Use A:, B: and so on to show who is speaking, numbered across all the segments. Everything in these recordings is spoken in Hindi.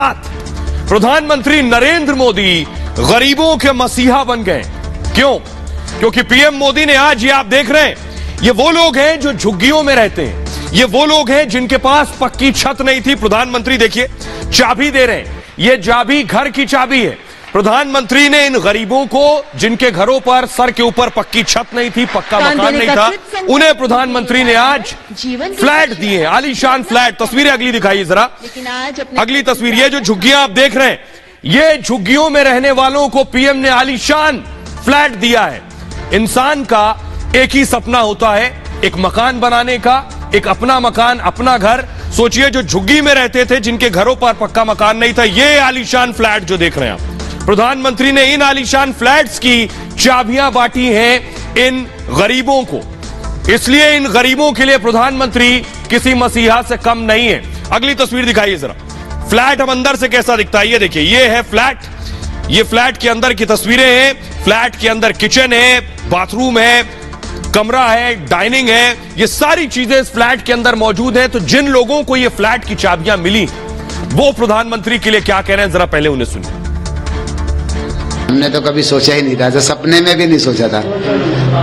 A: प्रधानमंत्री नरेंद्र मोदी गरीबों के मसीहा बन गए। क्यों? क्योंकि पीएम मोदी ने आज, ये आप देख रहे हैं, ये वो लोग हैं जो झुग्गियों में रहते हैं, ये वो लोग हैं जिनके पास पक्की छत नहीं थी। प्रधानमंत्री देखिए चाबी दे रहे हैं, ये चाबी घर की चाबी है। प्रधानमंत्री ने इन गरीबों को, जिनके घरों पर सर के ऊपर पक्की छत नहीं थी, पक्का मकान नहीं था, उन्हें प्रधानमंत्री ने आज फ्लैट दिए, आलीशान फ्लैट। तस्वीरें अगली दिखाइए जरा, अगली तस्वीर। ये जो झुग्गियां आप देख रहे हैं, ये झुग्गियों में रहने वालों को पीएम ने आलीशान फ्लैट दिया है। इंसान का एक ही सपना होता है, एक मकान बनाने का, एक अपना मकान, अपना घर। सोचिए जो झुग्गी में रहते थे, जिनके घरों पर पक्का मकान नहीं था, ये आलीशान फ्लैट जो देख रहे हैं आप, प्रधानमंत्री ने इन आलीशान फ्लैट्स की चाबियां बांटी हैं इन गरीबों को। इसलिए इन गरीबों के लिए प्रधानमंत्री किसी मसीहा से कम नहीं है। अगली तस्वीर दिखाइए जरा, फ्लैट हम अंदर से कैसा दिखता है, ये देखिए, ये है फ्लैट, ये फ्लैट के अंदर की तस्वीरें हैं। फ्लैट के अंदर किचन है, बाथरूम है, कमरा है, डाइनिंग है, ये सारी चीजें इस फ्लैट के अंदर मौजूद हैं। तो जिन लोगों को ये फ्लैट की चाबियां मिली, वो प्रधानमंत्री के लिए क्या कह रहे हैं, जरा पहले उन्हें सुनिए।
B: हमने तो कभी सोचा ही नहीं था, जो सपने में भी नहीं सोचा था।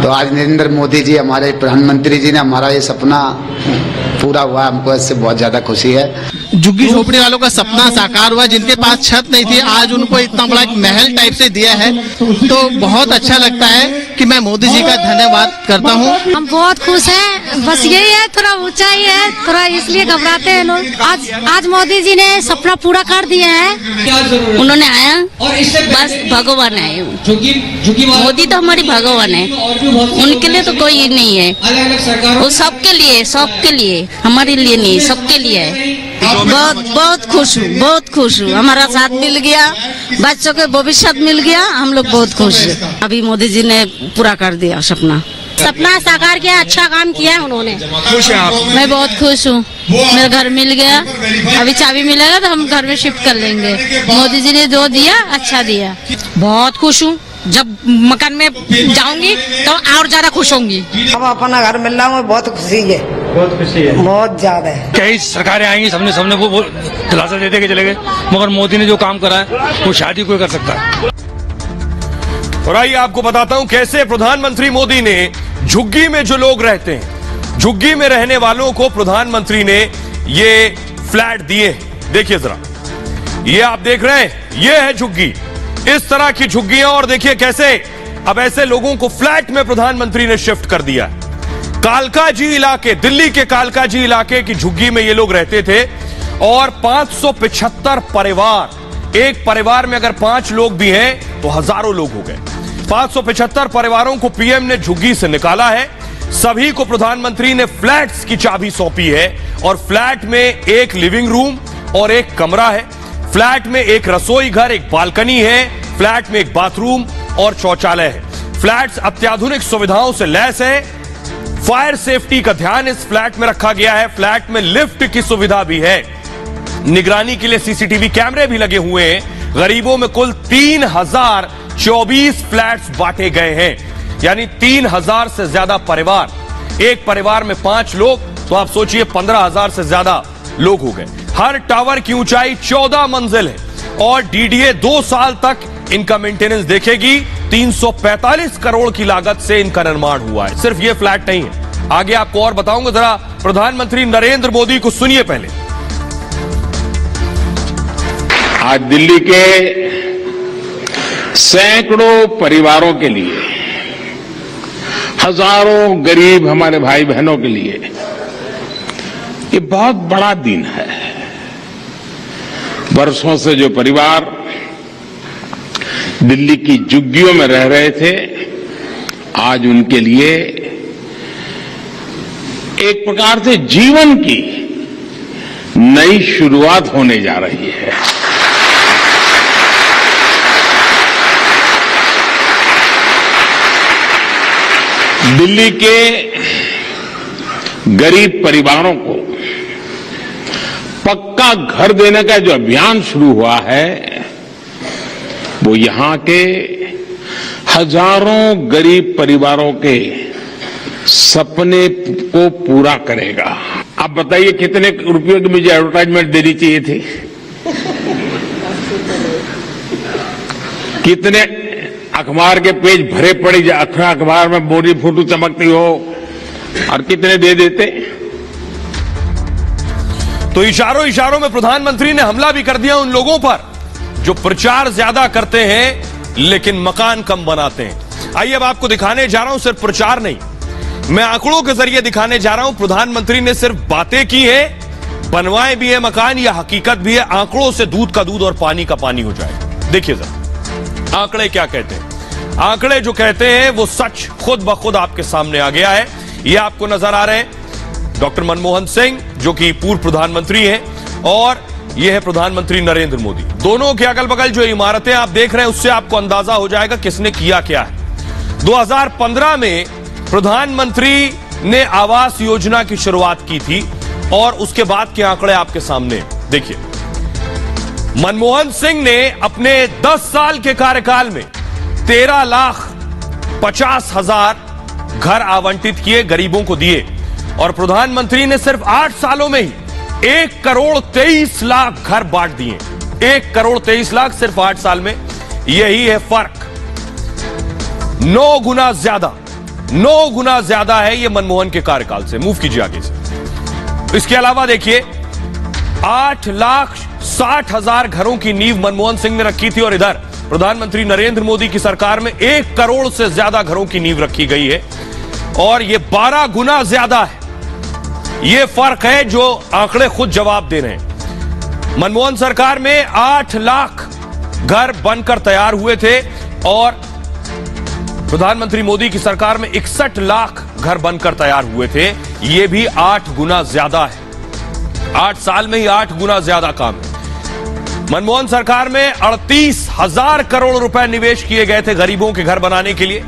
B: तो आज नरेंद्र मोदी जी, हमारे प्रधानमंत्री जी ने हमारा ये सपना पूरा हुआ, हमको इससे बहुत ज्यादा खुशी है।
C: झुग्गी झोपड़ी वालों का सपना साकार हुआ, जिनके पास छत नहीं थी, आज उनको इतना बड़ा एक महल टाइप से दिया है, तो बहुत अच्छा लगता है कि मैं मोदी जी का धन्यवाद करता हूँ।
D: हम बहुत खुश हैं, बस यही है, थोड़ा ऊंचाई है, थोड़ा इसलिए घबराते हैं लोग। आज मोदी जी ने सपना पूरा कर दिया है, उन्होंने आया, बस भगवान आए। मोदी तो हमारी भगवान है, उनके लिए तो कोई नहीं है, वो सबके लिए, हमारे लिए नहीं, सबके लिए है। बहुत खुश हूँ, बहुत खुश हूँ। हमारा साथ मिल गया, बच्चों के भविष्य मिल गया, हम लोग बहुत खुश हैं। अभी मोदी जी ने पूरा कर दिया सपना साकार किया, अच्छा काम किया है उन्होंने।
A: खुश हैं आप?
D: मैं बहुत खुश हूँ, मेरा घर मिल गया, अभी चाबी मिलेगा तो हम घर में शिफ्ट कर लेंगे। मोदी जी ने जो दिया अच्छा दिया, बहुत खुश हूँ। जब मकान में जाऊंगी तो और ज्यादा खुश होंगी।
E: अब अपना घर मिल रहा, बहुत खुशी है, बहुत ज्यादा है।
F: कई सरकारें आएंगी, सबने वो दिलासा दे के चले गए, मगर मोदी ने जो काम करा है वो शायद ही कोई कर सकता है।
A: और आइए आपको बताता हूं कैसे प्रधानमंत्री मोदी ने झुग्गी में जो लोग रहते हैं, झुग्गी में रहने वालों को प्रधानमंत्री ने ये फ्लैट दिए। देखिए जरा, ये आप देख रहे हैं, ये है झुग्गी, इस तरह की झुग्गियां। और देखिए कैसे अब ऐसे लोगों को फ्लैट में प्रधानमंत्री ने शिफ्ट कर दिया। कालकाजी इलाके, दिल्ली के कालकाजी इलाके की झुग्गी में ये लोग रहते थे, और 575 परिवार, एक परिवार में अगर 5 लोग भी हैं तो हजारों लोग हो गए। 575 परिवारों को पीएम ने झुग्गी से निकाला है। सभी को प्रधानमंत्री ने फ्लैट्स की चाबी सौंपी है, और फ्लैट में एक लिविंग रूम और एक कमरा है, फ्लैट में एक रसोई घर, एक बालकनी है, फ्लैट में एक बाथरूम और शौचालय है। फ्लैट्स अत्याधुनिक सुविधाओं से लैस है। फायर सेफ्टी का ध्यान इस फ्लैट में रखा गया है। फ्लैट में लिफ्ट की सुविधा भी है। निगरानी के लिए सीसीटीवी कैमरे भी लगे हुए हैं। गरीबों में कुल 3024 फ्लैट्स बांटे गए हैं, यानी 3000 से ज्यादा परिवार। एक परिवार में 5 लोग, तो आप सोचिए 15,000 से ज्यादा लोग हो गए। हर टावर की ऊंचाई 14 मंजिल है, और डीडीए 2 साल तक इनका मेंटेनेंस देखेगी। 345 करोड़ की लागत से इनका निर्माण हुआ है। सिर्फ ये फ्लैट नहीं है, आगे आपको और बताऊंगा। जरा प्रधानमंत्री नरेंद्र मोदी को सुनिए पहले।
G: आज दिल्ली के सैकड़ों परिवारों के लिए, हजारों गरीब हमारे भाई बहनों के लिए ये बहुत बड़ा दिन है। वर्षों से जो परिवार दिल्ली की झुग्गियों में रह रहे थे, आज उनके लिए एक प्रकार से जीवन की नई शुरुआत होने जा रही है। दिल्ली के गरीब परिवारों को पक्का घर देने का जो अभियान शुरू हुआ है, वो यहां के हजारों गरीब परिवारों के सपने को पूरा करेगा। आप बताइए कितने रुपयों की मुझे एडवर्टाइजमेंट देनी चाहिए थी? कितने अखबार के पेज भरे पड़े, अखबार में मोदी फोटो चमकती हो, और कितने दे देते।
A: तो इशारों इशारों में प्रधानमंत्री ने हमला भी कर दिया उन लोगों पर जो प्रचार ज्यादा करते हैं लेकिन मकान कम बनाते हैं। आइए अब आपको दिखाने जा रहा हूं, सिर्फ प्रचार नहीं, मैं आंकड़ों के जरिए दिखाने जा रहा हूं। प्रधानमंत्री ने सिर्फ बातें की है, बनवाए भी है मकान, या हकीकत भी है। आंकड़ों से दूध का दूध और पानी का पानी हो जाएगा। देखिए जरा आंकड़े क्या कहते हैं। आंकड़े जो कहते हैं वो सच खुद ब खुद आपके सामने आ गया है। ये आपको नजर आ रहे हैं डॉक्टर मनमोहन सिंह जो कि पूर्व प्रधानमंत्री हैं, और यह है प्रधानमंत्री नरेंद्र मोदी। दोनों के अगल बगल जो इमारतें आप देख रहे हैं उससे आपको अंदाजा हो जाएगा किसने किया क्या है। 2015 में प्रधानमंत्री ने आवास योजना की शुरुआत की थी और उसके बाद के आंकड़े आपके सामने देखिए। मनमोहन सिंह ने अपने 10 साल के कार्यकाल में 13,50,000 घर आवंटित किए, गरीबों को दिए, और प्रधानमंत्री ने सिर्फ 8 सालों में ही 1,23,00,000 घर बांट दिए। 1,23,00,000 सिर्फ 8 साल में। यही है फर्क। 9 गुना ज्यादा है ये मनमोहन के कार्यकाल से। मूव कीजिए आगे से। इसके अलावा देखिए 8,60,000 घरों की नींव मनमोहन सिंह ने रखी थी, और इधर प्रधानमंत्री नरेंद्र मोदी की सरकार में 1 करोड़ से ज्यादा घरों की नींव रखी गई है, और ये 12 गुना ज्यादा है। ये फर्क है जो आंकड़े खुद जवाब दे रहे हैं। मनमोहन सरकार में 8 लाख घर बनकर तैयार हुए थे, और प्रधानमंत्री मोदी की सरकार में 61 लाख घर बनकर तैयार हुए थे। ये भी 8 गुना ज्यादा है। 8 साल में ही 8 गुना ज्यादा काम है। मनमोहन सरकार में 38,000 करोड़ रुपए निवेश किए गए थे गरीबों के घर बनाने के लिए।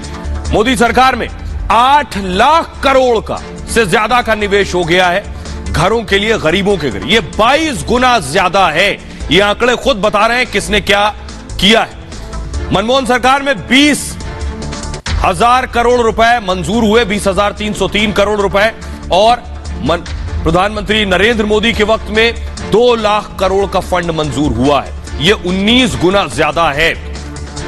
A: मोदी सरकार में 8 लाख करोड़ का से ज्यादा का निवेश हो गया है घरों के लिए, गरीबों के घर। ये 22 गुना ज्यादा है। ये आंकड़े खुद बता रहे हैं किसने क्या किया है। मनमोहन सरकार में 20,000 करोड़ रुपए मंजूर हुए, 20,303 करोड़ रुपए, और प्रधानमंत्री नरेंद्र मोदी के वक्त में 2 लाख करोड़ का फंड मंजूर हुआ है। ये 19 गुना ज्यादा है।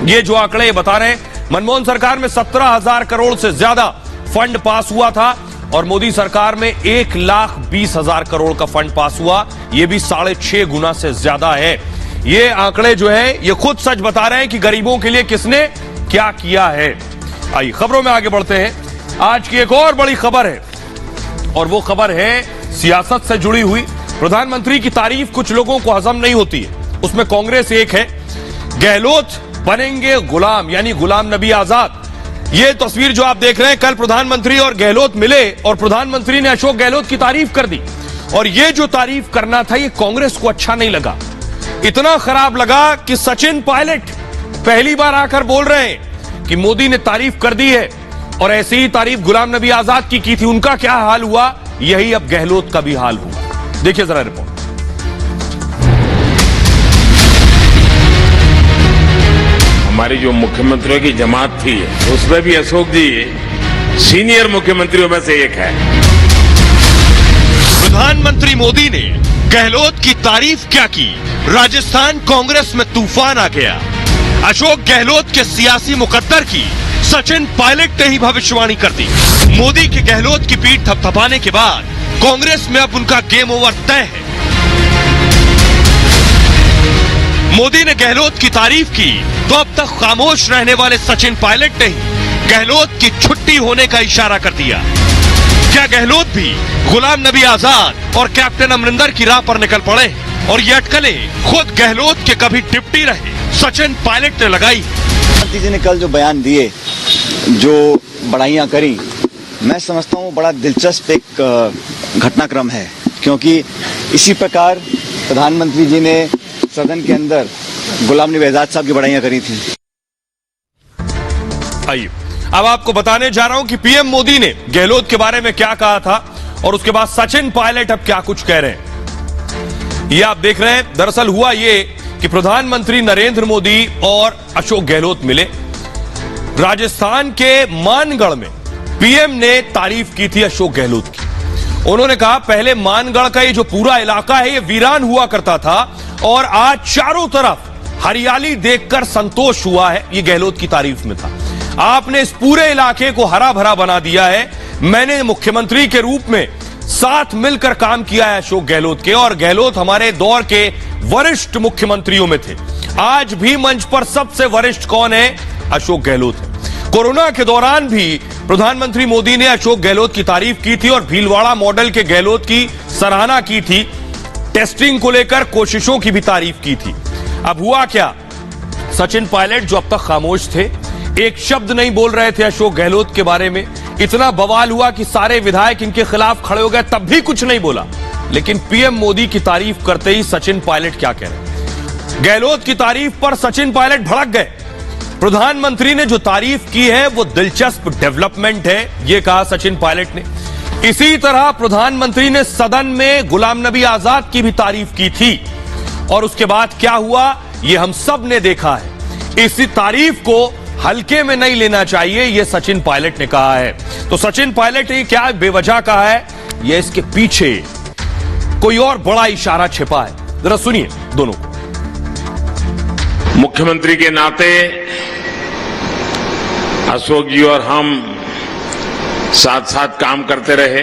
A: ये जो आंकड़े बता रहे हैं, मनमोहन सरकार में 17,000 करोड़ से ज्यादा फंड पास हुआ था, और मोदी सरकार में 1,20,000 करोड़ का फंड पास हुआ। ये भी 6.5 गुना से ज्यादा है। ये आंकड़े जो है ये खुद सच बता रहे हैं कि गरीबों के लिए किसने क्या किया है। आइए खबरों में आगे बढ़ते हैं। आज की एक और बड़ी खबर है, और वो खबर है सियासत से जुड़ी हुई। प्रधानमंत्री की तारीफ कुछ लोगों को हजम नहीं होती है, उसमें कांग्रेस एक है। गहलोत बनेंगे गुलाम, यानी गुलाम नबी आजाद। ये तस्वीर जो आप देख रहे हैं, कल प्रधानमंत्री और गहलोत मिले और प्रधानमंत्री ने अशोक गहलोत की तारीफ कर दी, और ये जो तारीफ करना था ये कांग्रेस को अच्छा नहीं लगा। इतना खराब लगा कि सचिन पायलट पहली बार आकर बोल रहे हैं कि मोदी ने तारीफ कर दी है, और ऐसी ही तारीफ गुलाम नबी आजाद की थी। उनका क्या हाल हुआ, यही अब गहलोत का भी हाल हुआ। देखिए जरा रिपोर्ट।
G: हमारी जो मुख्यमंत्रियों की जमात थी उसमें भी अशोक जी सीनियर मुख्यमंत्रियों में से एक है।
A: प्रधानमंत्री मोदी ने गहलोत की तारीफ क्या की, राजस्थान कांग्रेस में तूफान आ गया। अशोक गहलोत के सियासी मुकद्दर की सचिन पायलट ने ही भविष्यवाणी कर दी। मोदी के गहलोत की पीठ थपथपाने के बाद कांग्रेस में अब उनका गेम ओवर तय है। मोदी ने गहलोत की तारीफ की तो अब तक खामोश रहने वाले सचिन पायलट ने ही गहलोत की छुट्टी होने का इशारा कर दिया। क्या गहलोत भी गुलाम नबी आजाद और कैप्टन अमरिंदर की राह पर निकल पड़े, और ये अटकलें खुद गहलोत के कभी डिप्टी रहे सचिन पायलट ने लगाई।
H: प्रधानमंत्री जी ने कल जो बयान दिए, जो बड़ाइयां करी, मैं समझता हूँ बड़ा दिलचस्प एक घटनाक्रम है, क्योंकि इसी प्रकार प्रधानमंत्री जी ने सदन के अंदर गुलाम नबी आजाद साहब की बड़ाइयां करी थी।
A: आइए अब आपको बताने जा रहा हूं कि पीएम मोदी ने गहलोत के बारे में क्या कहा था, और उसके बाद सचिन पायलट अब क्या कुछ कह रहे हैं। ये आप देख रहे हैं। दरअसल हुआ ये कि प्रधानमंत्री नरेंद्र मोदी और अशोक गहलोत मिले राजस्थान के मानगढ़ में। पीएम ने तारीफ की थी अशोक गहलोत की। उन्होंने कहा पहले मानगढ़ का ये जो पूरा इलाका है ये वीरान हुआ करता था, और आज चारों तरफ हरियाली देखकर संतोष हुआ है, ये गहलोत की तारीफ में था। आपने इस पूरे इलाके को हरा भरा बना दिया है। मैंने मुख्यमंत्री के रूप में साथ मिलकर काम किया है अशोक गहलोत के, और गहलोत हमारे दौर के वरिष्ठ मुख्यमंत्रियों में थे। आज भी मंच पर सबसे वरिष्ठ कौन है? अशोक गहलोत है। कोरोना के दौरान भी प्रधानमंत्री मोदी ने अशोक गहलोत की तारीफ की थी और भीलवाड़ा मॉडल के गहलोत की सराहना की थी। टेस्टिंग को लेकर कोशिशों की भी तारीफ की थी। अब हुआ क्या? सचिन पायलट जो अब तक खामोश थे, एक शब्द नहीं बोल रहे थे अशोक गहलोत के बारे में। इतना बवाल हुआ कि सारे विधायक इनके खिलाफ खड़े हो गए, तब भी कुछ नहीं बोला। लेकिन पीएम मोदी की तारीफ करते ही सचिन पायलट क्या कह रहे? गहलोत की तारीफ पर सचिन पायलट भड़क गए। प्रधानमंत्री ने जो तारीफ की है वो दिलचस्प डेवलपमेंट है, यह कहा सचिन पायलट ने। इसी तरह प्रधानमंत्री ने सदन में गुलाम नबी आजाद की भी तारीफ की थी, और उसके बाद क्या हुआ ये हम सब ने देखा है। इसी तारीफ को हल्के में नहीं लेना चाहिए, यह सचिन पायलट ने कहा है। तो सचिन पायलट ने क्या बेवजह कहा है, यह इसके पीछे कोई और बड़ा इशारा छिपा है। जरा सुनिए दोनों को।
G: मुख्यमंत्री के नाते अशोक जी और हम साथ साथ काम करते रहे,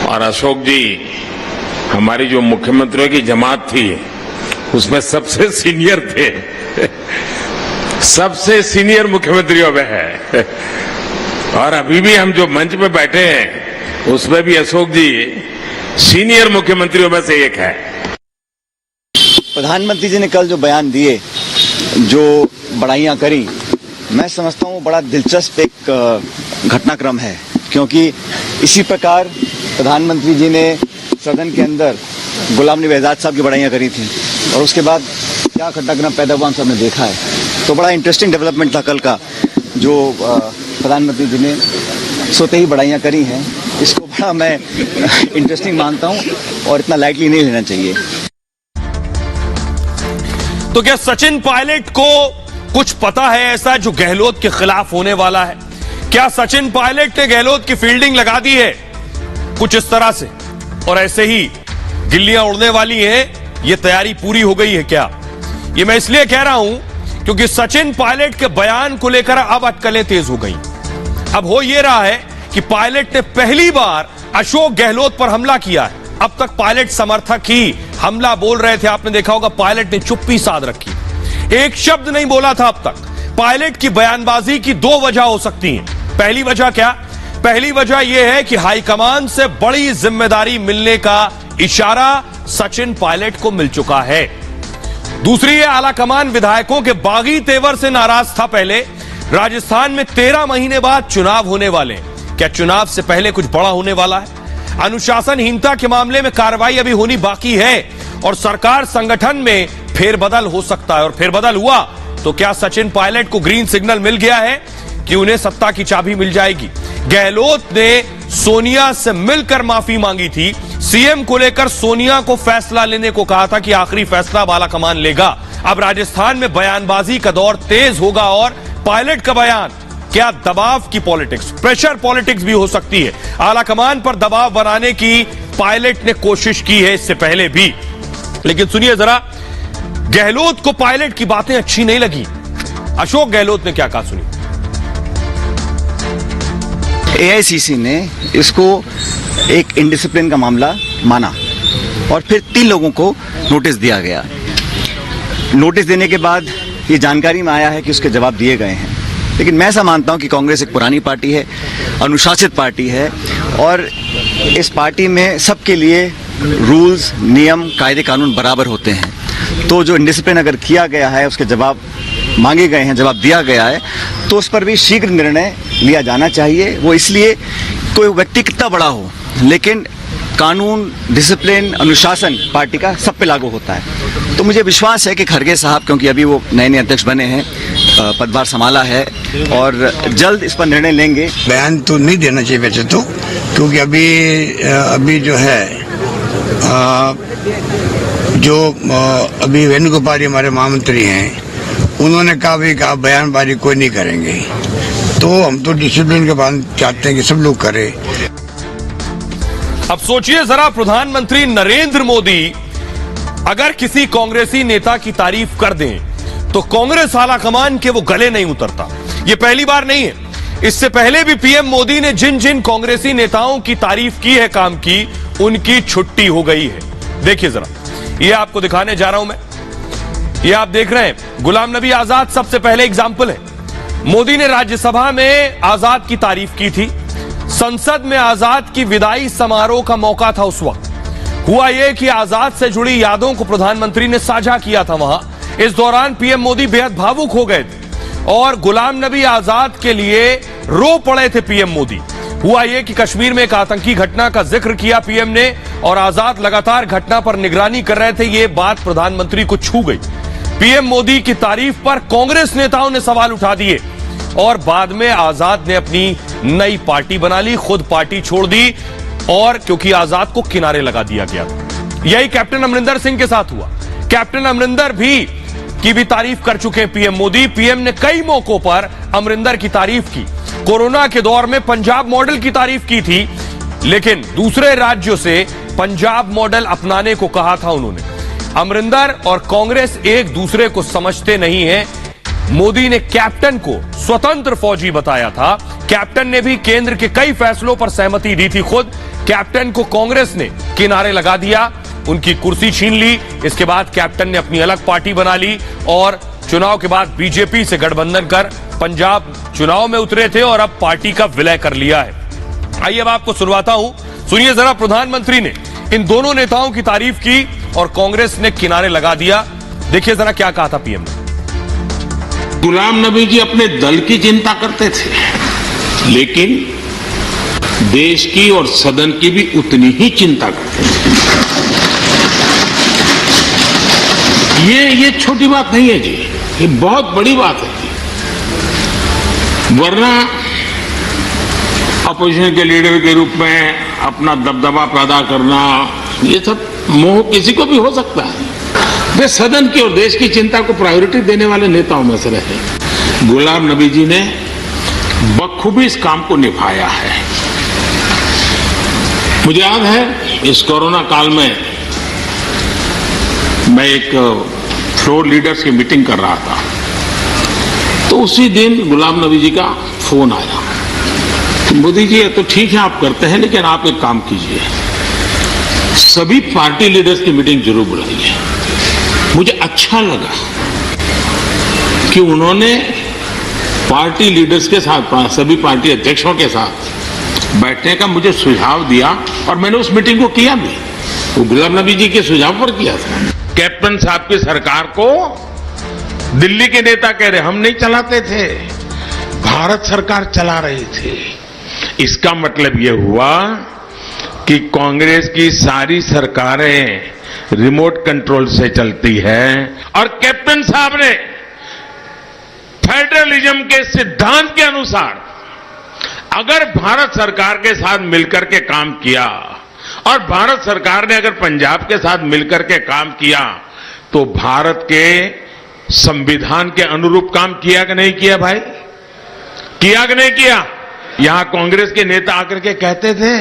G: और अशोक जी हमारी जो मुख्यमंत्रियों की जमात थी उसमें सबसे सीनियर थे, सबसे सीनियर मुख्यमंत्रियों में है। और अभी भी हम जो मंच पे बैठे हैं उसमें भी अशोक जी सीनियर मुख्यमंत्रियों में से एक है।
H: प्रधानमंत्री जी ने कल जो बयान दिए, जो बड़ाइयां करी, मैं समझता हूं बड़ा दिलचस्प एक घटनाक्रम है, क्योंकि इसी प्रकार प्रधानमंत्री जी ने सदन के अंदर गुलाम नबी आजाद साहब की बड़ाइयां करी थी, और उसके बाद क्या घटनाक्रम पैदा हुआ हम सब ने देखा है। तो बड़ा इंटरेस्टिंग डेवलपमेंट था कल का, जो प्रधानमंत्री जी ने सोते ही बड़ाइयां करी हैं। इसको बड़ा मैं इंटरेस्टिंग मानता हूं और इतना लाइटली नहीं लेना चाहिए।
A: तो क्या सचिन पायलट को कुछ पता है ऐसा जो गहलोत के खिलाफ होने वाला है? क्या सचिन पायलट ने गहलोत की फील्डिंग लगा दी है कुछ इस तरह से, और ऐसे ही गिल्लियां उड़ने वाली हैं, ये तैयारी पूरी हो गई है क्या? ये मैं इसलिए कह रहा हूं क्योंकि सचिन पायलट के बयान को लेकर अब अटकलें तेज हो गई। अब हो यह रहा है कि पायलट ने पहली बार अशोक गहलोत पर हमला किया है। अब तक पायलट समर्थक ही हमला बोल रहे थे, आपने देखा होगा पायलट ने चुप्पी साध रखी, एक शब्द नहीं बोला था अब तक। पायलट की बयानबाजी की दो वजह हो सकती हैं। पहली वजह क्या? पहली वजह यह है कि हाईकमान से बड़ी जिम्मेदारी मिलने का इशारा सचिन पायलट को मिल चुका है। दूसरी है आलाकमान विधायकों के बागी तेवर से नाराज था पहले। राजस्थान में 13 महीने बाद चुनाव होने वाले हैं। क्या चुनाव से पहले कुछ बड़ा होने वाला है? अनुशासनहीनता के मामले में कार्रवाई अभी होनी बाकी है, और सरकार संगठन में फेरबदल हो सकता है। और फेरबदल हुआ तो क्या सचिन पायलट को ग्रीन सिग्नल मिल गया है कि उन्हें सत्ता की चाबी मिल जाएगी? गहलोत ने सोनिया से मिलकर माफी मांगी थी। सीएम को लेकर सोनिया को फैसला लेने को कहा था कि आखिरी फैसला बालाकमान लेगा। अब राजस्थान में बयानबाजी का दौर तेज होगा, और पायलट का बयान क्या दबाव की पॉलिटिक्स, प्रेशर पॉलिटिक्स भी हो सकती है। आलाकमान पर दबाव बनाने की पायलट ने कोशिश की है इससे पहले भी। लेकिन सुनिए जरा, गहलोत को पायलट की बातें अच्छी नहीं लगी। अशोक गहलोत ने क्या कहा, सुनिए।
H: एआईसीसी ने इसको एक इनडिसिप्लिन का मामला माना, और फिर 3 लोगों को नोटिस दिया गया। नोटिस देने के बाद ये जानकारी में आया है कि उसके जवाब दिए गए हैं। लेकिन मैं ऐसा मानता हूं कि कांग्रेस एक पुरानी पार्टी है, अनुशासित पार्टी है, और इस पार्टी में सबके लिए रूल्स, नियम, कायदे कानून बराबर होते हैं। तो जो इंडिसिप्लिन अगर किया गया है, उसके जवाब मांगे गए हैं, जवाब दिया गया है, तो उस पर भी शीघ्र निर्णय लिया जाना चाहिए। वो इसलिए कोई व्यक्ति कितना बड़ा हो, लेकिन कानून, डिसिप्लिन, अनुशासन पार्टी का सब पे लागू होता है। तो मुझे विश्वास है कि खड़गे साहब, क्योंकि अभी वो नए अध्यक्ष बने हैं, पदभार संभाला है, और जल्द इस पर निर्णय लेंगे।
I: बयान तो नहीं देना चाहिए वैसे तो, क्योंकि अभी जो है अभी वेणुगोपाल हमारे महामंत्री हैं, उन्होंने कहा बयानबाजी कोई नहीं करेंगे। तो हम तो डिसिप्लिन के बाद चाहते हैं कि सब लोग करें।
A: अब सोचिए जरा, प्रधानमंत्री नरेंद्र मोदी अगर किसी कांग्रेसी नेता की तारीफ कर दें तो कांग्रेस आला कमान के वो गले नहीं उतरता। ये पहली बार नहीं है, इससे पहले भी पीएम मोदी ने जिन जिन कांग्रेसी नेताओं की तारीफ की है काम की, उनकी छुट्टी हो गई है। देखिए जरा, ये आपको दिखाने जा रहा हूं मैं। ये आप देख रहे हैं, गुलाम नबी आजाद सबसे पहले एग्जाम्पल है। मोदी ने राज्यसभा में आजाद की तारीफ की थी। संसद में आजाद की विदाई समारोह का मौका था। उस वक्त हुआ यह कि आजाद से जुड़ी यादों को प्रधानमंत्री ने साझा किया था वहां। इस दौरान पीएम मोदी बेहद भावुक हो गए थे और गुलाम नबी आजाद के लिए रो पड़े थे पीएम मोदी। हुआ यह कि कश्मीर में एक आतंकी घटना का जिक्र किया पीएम ने और आजाद लगातार घटना पर निगरानी कर रहे थे। यह बात प्रधानमंत्री को छू गई। पीएम मोदी की तारीफ पर कांग्रेस नेताओं ने सवाल उठा दिए और बाद में आजाद ने अपनी नई पार्टी बना ली, खुद पार्टी छोड़ दी और क्योंकि आजाद को किनारे लगा दिया गया था। यही कैप्टन अमरिंदर सिंह के साथ हुआ। कैप्टन अमरिंदर की भी तारीफ कर चुके हैं पीएम मोदी। पीएम ने कई मौकों पर अमरिंदर की तारीफ की। कोरोना के दौर में पंजाब मॉडल की तारीफ की थी, लेकिन दूसरे राज्यों से पंजाब मॉडल अपनाने को कहा था उन्होंने। अमरिंदर और कांग्रेस एक दूसरे को समझते नहीं है। मोदी ने कैप्टन को स्वतंत्र फौजी बताया था। कैप्टन ने भी केंद्र के कई फैसलों पर सहमति दी थी खुद। कैप्टन को कांग्रेस ने किनारे लगा दिया, उनकी कुर्सी छीन ली। इसके बाद कैप्टन ने अपनी अलग पार्टी बना ली और चुनाव के बाद बीजेपी से गठबंधन कर पंजाब चुनाव में उतरे थे और अब पार्टी का विलय कर लिया है। आइए अब आपको सुनवाता हूं, सुनिए जरा। प्रधानमंत्री ने इन दोनों नेताओं की तारीफ की और कांग्रेस ने किनारे लगा दिया। देखिए जरा क्या कहा था पीएम ने।
G: गुलाम नबी जी अपने दल की चिंता करते थे, लेकिन देश की और सदन की भी उतनी ही चिंता करते थे। ये छोटी बात नहीं है जी, ये बहुत बड़ी बात है जी। वरना अपोजिशन के लीडर के रूप में अपना दबदबा पैदा करना, ये सब मोह किसी को भी हो सकता है। वे सदन की और देश की चिंता को प्रायोरिटी देने वाले नेताओं में से रहे। गुलाम नबी जी ने बखूबी इस काम को निभाया है। मुझे याद है इस कोरोना काल में मैं एक फ्लोर लीडर्स की मीटिंग कर रहा था, तो उसी दिन गुलाम नबी जी का फोन आया। तो मोदी जी, तो ठीक है आप करते हैं, लेकिन आप एक काम कीजिए, सभी पार्टी लीडर्स की मीटिंग जरूर बुलाइए। मुझे अच्छा लगा कि उन्होंने पार्टी लीडर्स के साथ, सभी पार्टी अध्यक्षों के साथ बैठने का मुझे सुझाव दिया और मैंने उस मीटिंग को किया भी। वो गुलाम नबी जी के सुझाव पर किया था। कैप्टन साहब की सरकार को दिल्ली के नेता कह रहे हम नहीं चलाते थे, भारत सरकार चला रही थी। इसका मतलब यह हुआ कि कांग्रेस की सारी सरकारें रिमोट कंट्रोल से चलती है और कैप्टन साहब ने फेडरलिज्म के सिद्धांत के अनुसार अगर भारत सरकार के साथ मिलकर के काम किया और भारत सरकार ने अगर पंजाब के साथ मिलकर के काम किया तो भारत के संविधान के अनुरूप काम किया कि नहीं किया भाई? किया कि नहीं किया? यहां कांग्रेस के नेता आकर के कहते थे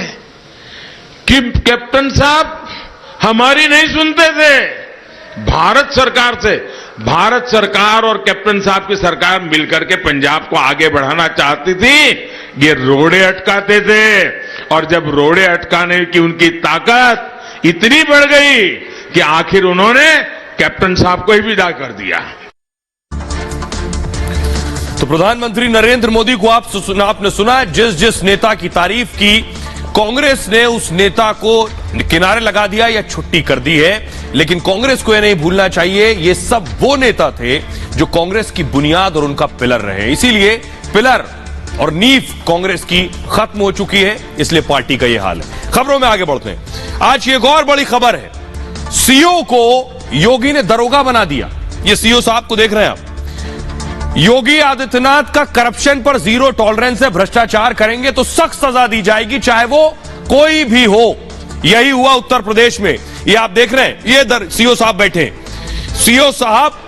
G: कि कैप्टन साहब हमारी नहीं सुनते थे, भारत सरकार और कैप्टन साहब की सरकार मिलकर के पंजाब को आगे बढ़ाना चाहती थी। ये रोड़े अटकाते थे और जब रोड़े अटकाने की उनकी ताकत इतनी बढ़ गई कि आखिर उन्होंने कैप्टन साहब को ही विदा कर दिया।
A: तो प्रधानमंत्री नरेंद्र मोदी को आपने सुना, जिस नेता की तारीफ की, कांग्रेस ने उस नेता को किनारे लगा दिया या छुट्टी कर दी है। लेकिन कांग्रेस को यह नहीं भूलना चाहिए, ये सब वो नेता थे जो कांग्रेस की बुनियाद और उनका पिलर रहे। इसीलिए पिलर और नींव कांग्रेस की खत्म हो चुकी है, इसलिए पार्टी का यह हाल है। खबरों में आगे बढ़ते हैं। आज ये एक और बड़ी खबर है, सीओ को योगी ने दरोगा बना दिया। ये सीओ साहब को देख रहे हैं आप, योगी आदित्यनाथ का करप्शन पर जीरो टॉलरेंस है, भ्रष्टाचार करेंगे तो सख्त सजा दी जाएगी, चाहे वो कोई भी हो। यही हुआ उत्तर प्रदेश में। ये आप देख रहे हैं, ये सीओ साहब बैठे। सीओ साहब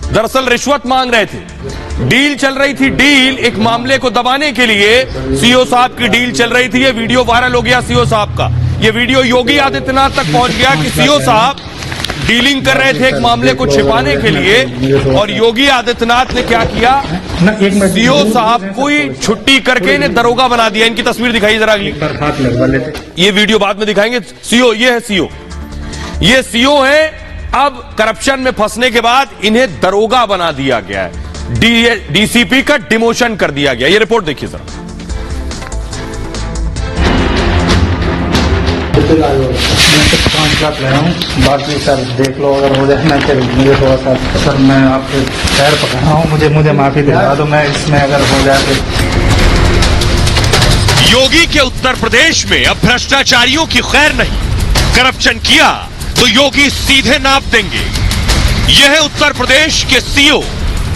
A: दरअसल रिश्वत मांग रहे थे, डील चल रही थी, डील एक मामले को दबाने के लिए सीओ साहब की डील चल रही थी। ये वीडियो वायरल हो गया सीओ साहब का। ये वीडियो योगी आदित्यनाथ तक पहुंच गया कि सीओ साहब डीलिंग कर रहे थे एक मामले को छिपाने के लिए, और योगी आदित्यनाथ ने क्या किया, सीओ साहब को ही छुट्टी करके इन्हें दरोगा बना दिया। इनकी तस्वीर दिखाई जरा अगली, ये वीडियो बाद में दिखाएंगे। सीओ, ये है सीओ, ये सीओ है। अब करप्शन में फंसने के बाद इन्हें दरोगा बना दिया गया है, डीसीपी का डिमोशन कर दिया गया। ये रिपोर्ट देखिए जरा।
J: मैं सिर्फ 5 लाख लाया हूँ, बाकी सर देख लो, अगर हो जाए मैं फिर मुझे थोड़ा सा, सर मैं आपके पैर पकड़ रहा हूँ, मुझे माफी दिला दो, मैं इसमें अगर हो जाए तो।
A: योगी के उत्तर प्रदेश में अब भ्रष्टाचारियों की खैर नहीं, करप्शन किया तो योगी सीधे नाप देंगे। यह है उत्तर प्रदेश के सीओ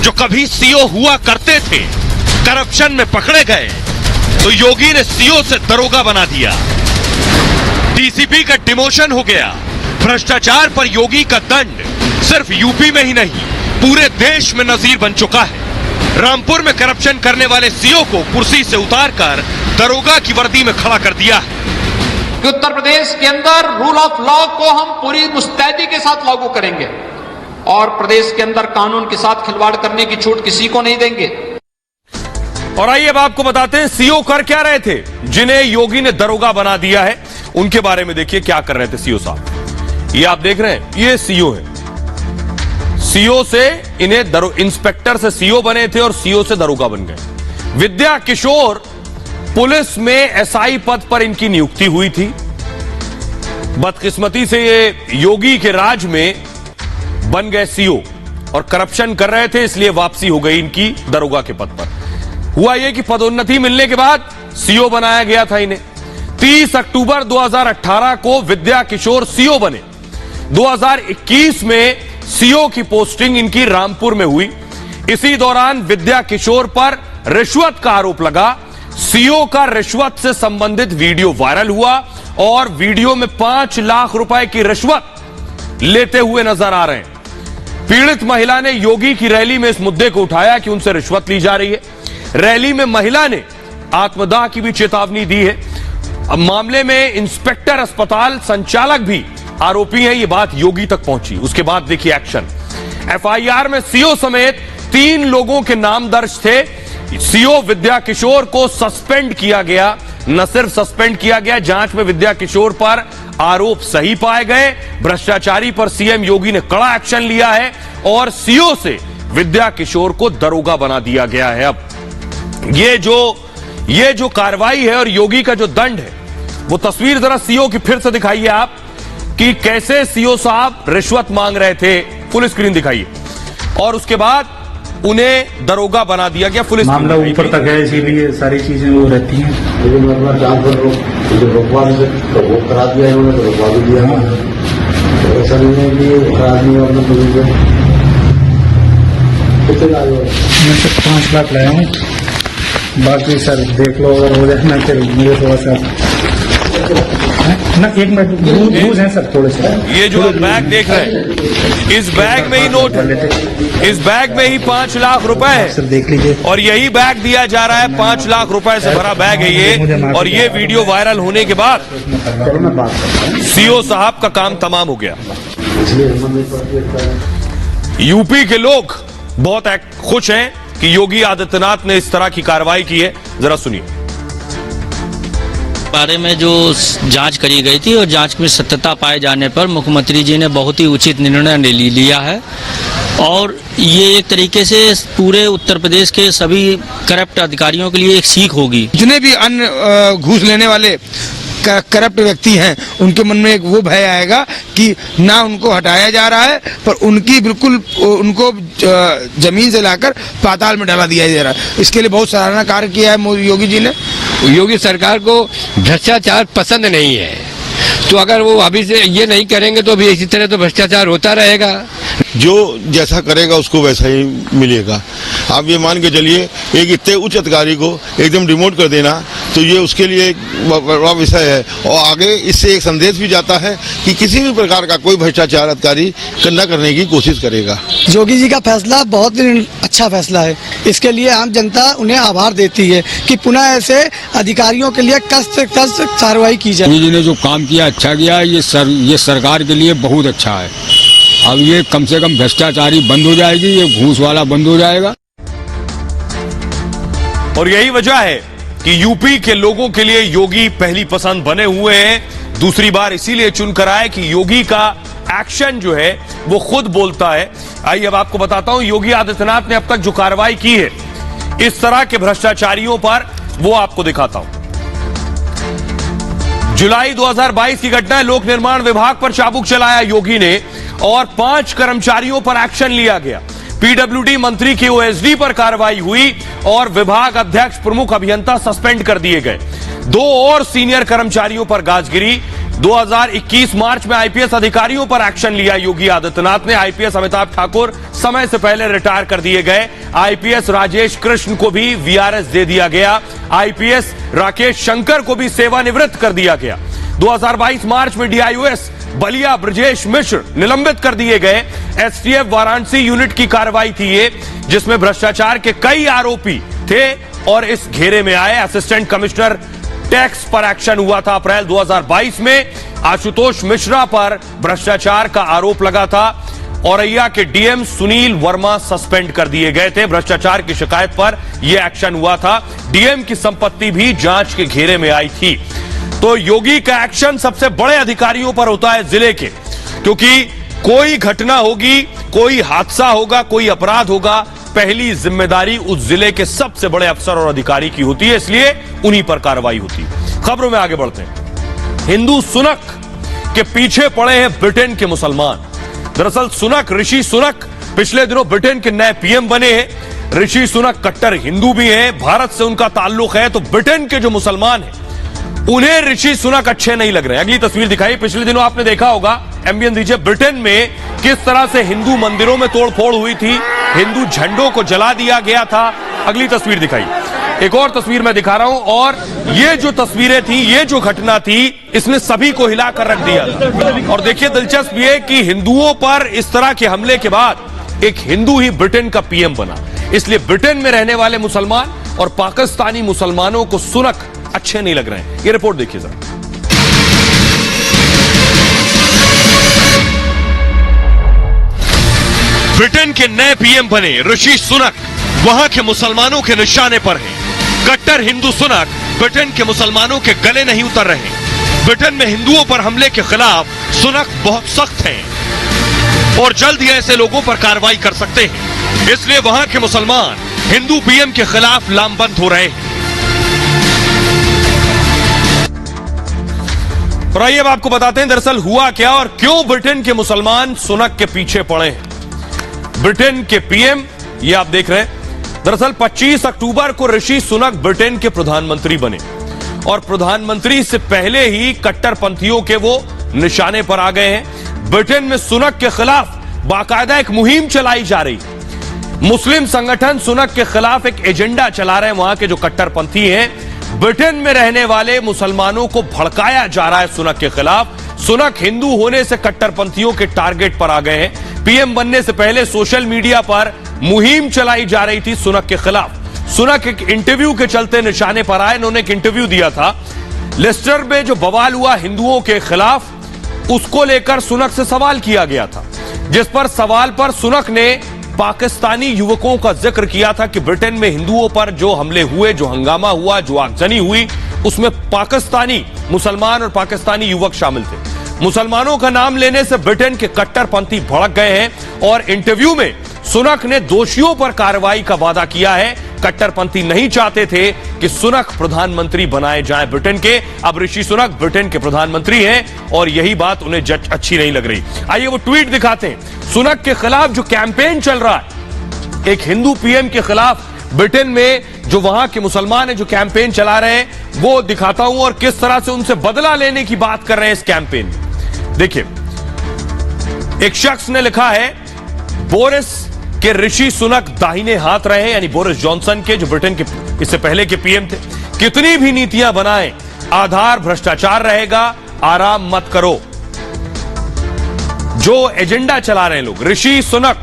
A: जो कभी सीओ हुआ करते थे, करप्शन में पकड़े गए तो योगी ने सीओ से दरोगा बना दिया। डीसीपी का डिमोशन हो गया। भ्रष्टाचार पर योगी का दंड सिर्फ यूपी में ही नहीं, पूरे देश में नजीर बन चुका है। रामपुर में करप्शन करने वाले सीओ को कुर्सी से उतारकर दरोगा की वर्दी में खड़ा कर दिया है।
K: उत्तर प्रदेश के अंदर रूल ऑफ लॉ को हम पूरी मुस्तैदी के साथ लागू करेंगे और प्रदेश के अंदर कानून के साथ खिलवाड़ करने की छूट किसी को नहीं देंगे।
A: और आइए अब आपको बताते हैं सीओ कर क्या रहे थे जिन्हें योगी ने दरोगा बना दिया है। उनके बारे में देखिए क्या कर रहे थे सीओ साहब। ये आप देख रहे हैं, ये सीओ है। सीओ से इन्हें इंस्पेक्टर से सीओ बने थे और सीओ से दरोगा बन गए। विद्या किशोर पुलिस में एसआई पद पर इनकी नियुक्ति हुई थी। बदकिस्मती से ये योगी के राज में बन गए सीओ और करप्शन कर रहे थे, इसलिए वापसी हो गई इनकी दरोगा के पद पर। हुआ यह कि पदोन्नति मिलने के बाद सीओ बनाया गया था इन्हें। 30 अक्टूबर 2018 को विद्या किशोर सीओ बने। 2021 में सीओ की पोस्टिंग इनकी रामपुर में हुई। इसी दौरान विद्या किशोर पर रिश्वत का आरोप लगा। सीओ का रिश्वत से संबंधित वीडियो वायरल हुआ और वीडियो में 5 लाख रुपए की रिश्वत लेते हुए नजर आ रहे हैं। पीड़ित महिला ने योगी की रैली में इस मुद्दे को उठाया कि उनसे रिश्वत ली जा रही है। रैली में महिला ने आत्मदाह की भी चेतावनी दी है। अब मामले में इंस्पेक्टर अस्पताल संचालक भी आरोपी हैं। ये बात योगी तक पहुंची। उसके बाद देखिए एक्शन। एफआईआर में सीओ समेत 3 लोगों के नाम दर्ज थे। सीओ विद्या किशोर को सस्पेंड किया गया। न सिर्फ सस्पेंड किया गया, जांच में विद्या किशोर पर आरोप सही पाए गए। भ्रष्टाचारी पर सीएम योगी ने कड़ा एक्शन लिया है और सीओ से विद्या किशोर को दरोगा बना दिया गया है। अब ये जो कार्रवाई है और योगी का जो दंड है, वो तस्वीर जरा सीओ की फिर से दिखाइए आप कि कैसे सीओ साहब रिश्वत मांग रहे थे। फुल स्क्रीन दिखाइए। और उसके बाद उन्हें दरोगा बना दिया गया। फुल
J: मामला ऊपर तक है, इसीलिए सारी चीजें वो रहती हैं।
L: रोकवा करा दिया इन्होंने, तो रोकवा भी दिया। ऐसा नहीं है कि आदमी
J: मैं सिर्फ 5 लाख लाया हूँ, बाकी सर देख लो, अगर हो जाए मैं फिर मुझे थोड़ा सा ना, 1 मिनट यूज है सर थोड़े से।
A: ये जो आप बैग देख रहे हैं, इस बैग में ही नोट है। इस बैग में ही 5 लाख रुपए है।
J: सर देख लीजिए।
A: और यही बैग दिया जा रहा है। 5 लाख रुपए से भरा बैग है ये। और ये वीडियो वायरल होने के बाद सीओ साहब का काम तमाम हो गया। यूपी के लोग बहुत खुश हैं कि योगी आदित्यनाथ ने इस तरह की कार्रवाई की है। जरा सुनिए।
M: बारे में जो जांच करी गई थी और जांच में सत्यता पाए जाने पर मुख्यमंत्री जी ने बहुत ही उचित निर्णय लिया है और ये एक तरीके से पूरे उत्तर प्रदेश के सभी करप्ट अधिकारियों के लिए एक सीख होगी।
I: जितने भी अन्य घूस लेने वाले करप्ट व्यक्ति हैं, उनके मन में एक वो भय आएगा कि ना उनको हटाया जा रहा है, पर उनकी बिल्कुल उनको जमीन से लाकर पाताल में डाला दिया जा रहा है। इसके लिए बहुत सराहना कार्य किया है योगी जी ने।
N: योगी सरकार को भ्रष्टाचार पसंद नहीं है, तो अगर वो अभी से ये नहीं करेंगे तो भी इसी तरह तो भ्रष्टाचार होता रहेगा।
O: जो जैसा करेगा उसको वैसा ही मिलेगा। आप ये मान के चलिए, एक इतने उच्च अधिकारी को एकदम डिमोट कर देना, तो ये उसके लिए एक बड़ा विषय है। और आगे इससे एक संदेश भी जाता है कि किसी भी प्रकार का कोई भ्रष्टाचार अधिकारी न करने की कोशिश करेगा।
P: योगी जी का फैसला बहुत अच्छा फैसला है। इसके लिए आम जनता उन्हें आभार देती है कि पुनः ऐसे अधिकारियों के लिए कष्ट से कार्रवाई की जाए।
Q: योगी जी ने जो काम किया अच्छा किया। ये सरकार के लिए बहुत अच्छा है।
I: अब ये कम से कम भ्रष्टाचारी बंद हो जाएगी, ये घूस वाला बंद हो जाएगा।
A: और यही वजह है कि यूपी के लोगों के लिए योगी पहली पसंद बने हुए हैं। दूसरी बार इसीलिए चुनकर आए कि योगी का एक्शन जो है वो खुद बोलता है। आइए अब आपको बताता हूं योगी आदित्यनाथ ने अब तक जो कार्रवाई की है इस तरह के भ्रष्टाचारियों पर, वो आपको दिखाता हूं। जुलाई 2022 की घटना है। लोक निर्माण विभाग पर चाबुक चलाया योगी ने और 5 कर्मचारियों पर एक्शन लिया गया। पीडब्ल्यूडी मंत्री के ओएसडी पर कार्रवाई हुई और विभाग अध्यक्ष प्रमुख अभियंता सस्पेंड कर दिए गए। 2 और सीनियर कर्मचारियों पर गाज गिरी। 2021 मार्च में आईपीएस अधिकारियों पर एक्शन लिया योगी आदित्यनाथ ने। आईपीएस अमिताभ ठाकुर समय से पहले रिटायर कर दिए गए। आईपीएस राजेश कृष्ण को भी वीआरएस दे दिया गया। आईपीएस राकेश शंकर को भी सेवानिवृत्त कर दिया गया। 2022 मार्च में डीआईओएस बलिया ब्रजेश मिश्र निलंबित कर दिए गए। एसटीएफ वाराणसी यूनिट की कार्रवाई थी ये, जिसमें भ्रष्टाचार के कई आरोपी थे और इस घेरे में आए। असिस्टेंट कमिश्नर टैक्स पर एक्शन हुआ था अप्रैल 2022 में। आशुतोष मिश्रा पर भ्रष्टाचार का आरोप लगा था। औरैया के डीएम सुनील वर्मा सस्पेंड कर दिए गए थे। भ्रष्टाचार की शिकायत पर यह एक्शन हुआ था। डीएम की संपत्ति भी जांच के घेरे में आई थी। तो योगी का एक्शन सबसे बड़े अधिकारियों पर होता है जिले के, क्योंकि कोई घटना होगी, कोई हादसा होगा, कोई अपराध होगा, पहली जिम्मेदारी उस जिले के सबसे बड़े अफसर और अधिकारी की होती है, इसलिए उन्हीं पर कार्रवाई होती है। खबरों में आगे बढ़ते हैं। हिंदू सुनक के पीछे पड़े हैं ब्रिटेन के मुसलमान। दरअसल सुनक, ऋषि सुनक पिछले दिनों ब्रिटेन के नए पीएम बने हैं। ऋषि सुनक कट्टर हिंदू भी हैं, भारत से उनका ताल्लुक है। तो ब्रिटेन के जो मुसलमान हैं उन्हें ऋषि सुनक अच्छे नहीं लग रहे। अगली तस्वीर दिखाई। पिछले दिनों आपने देखा होगा, एम्बियंस दीजिए, ब्रिटेन में किस तरह से हिंदू मंदिरों में तोड़फोड़ हुई थी, हिंदू झंडों को जला दिया गया था। अगली तस्वीर दिखाई। एक और तस्वीर मैं दिखा रहा हूं, और ये जो तस्वीरें थी, ये जो घटना थी, इसने सभी को हिलाकर रख दिया था। और देखिए दिलचस्प ये कि हिंदुओं पर इस तरह के हमले के बाद एक हिंदू ही ब्रिटेन का पीएम बना। इसलिए ब्रिटेन में रहने वाले मुसलमान और पाकिस्तानी मुसलमानों को सुनक अच्छे नहीं लग रहे हैं। ये रिपोर्ट देखिए जरा। ब्रिटेन के नए पीएम बने ऋषि सुनक वहां के मुसलमानों के निशाने पर हैं। कट्टर हिंदू सुनक ब्रिटेन के मुसलमानों के गले नहीं उतर रहे। ब्रिटेन में हिंदुओं पर हमले के खिलाफ सुनक बहुत सख्त हैं और जल्द ही ऐसे लोगों पर कार्रवाई कर सकते हैं। इसलिए वहां के मुसलमान हिंदू पीएम के खिलाफ लामबंद हो रहे हैं। और आइए अब आपको बताते हैं दरअसल हुआ क्या और क्यों ब्रिटेन के मुसलमान सुनक के पीछे पड़े हैं। ब्रिटेन के पीएम, ये आप देख रहे हैं, दरअसल 25 अक्टूबर को ऋषि सुनक ब्रिटेन के प्रधानमंत्री बने और प्रधानमंत्री से पहले ही कट्टरपंथियों के वो निशाने पर आ गए हैं। ब्रिटेन में सुनक के खिलाफ बाकायदा एक मुहिम चलाई जा रही है। मुस्लिम संगठन सुनक के खिलाफ एक एजेंडा चला रहे हैं। वहां के जो कट्टरपंथी हैं, ब्रिटेन में रहने वाले मुसलमानों को भड़काया जा रहा है सुनक के खिलाफ। सुनक हिंदू होने से कट्टरपंथियों के टारगेट पर आ गए हैं। पीएम बनने से पहले सोशल मीडिया पर मुहिम चलाई जा रही थी सुनक के खिलाफ। सुनक एक इंटरव्यू के चलते निशाने पर आए। इन्होंने एक इंटरव्यू दिया था। लेस्टर में जो बवाल हुआ हिंदुओं के खिलाफ, उसको लेकर सुनक से सवाल किया गया था, जिस पर सवाल पर सुनक ने पाकिस्तानी युवकों का जिक्र किया था कि ब्रिटेन में हिंदुओं पर जो हमले हुए, जो हंगामा हुआ, जो आगजनी हुई, उसमें पाकिस्तानी मुसलमान और पाकिस्तानी युवक शामिल थे। मुसलमानों का नाम लेने से ब्रिटेन के कट्टरपंथी भड़क गए हैं और इंटरव्यू में सुनक ने दोषियों पर कार्रवाई का वादा किया है। कट्टरपंथी नहीं चाहते थे कि सुनक प्रधानमंत्री बनाए जाएं ब्रिटेन के। अब ऋषि सुनक ब्रिटेन के प्रधानमंत्री हैं और यही बात उन्हें अच्छी नहीं लग रही। आइए वो ट्वीट दिखाते हैं। सुनक के खिलाफ जो कैंपेन चल रहा है, एक हिंदू पीएम के खिलाफ ब्रिटेन में जो वहां के मुसलमान हैं जो कैंपेन चला रहे हैं, वो दिखाता हूं और किस तरह से उनसे बदला लेने की बात कर रहे हैं इस कैंपेन में। देखिए, एक शख्स ने लिखा है, बोरिस के ऋषि सुनक दाहिने हाथ रहे, यानी बोरिस जॉनसन के, जो ब्रिटेन के इससे पहले के पीएम थे। कितनी भी नीतियां बनाएं, आधार भ्रष्टाचार रहेगा, आराम मत करो। जो एजेंडा चला रहे हैं लोग, ऋषि सुनक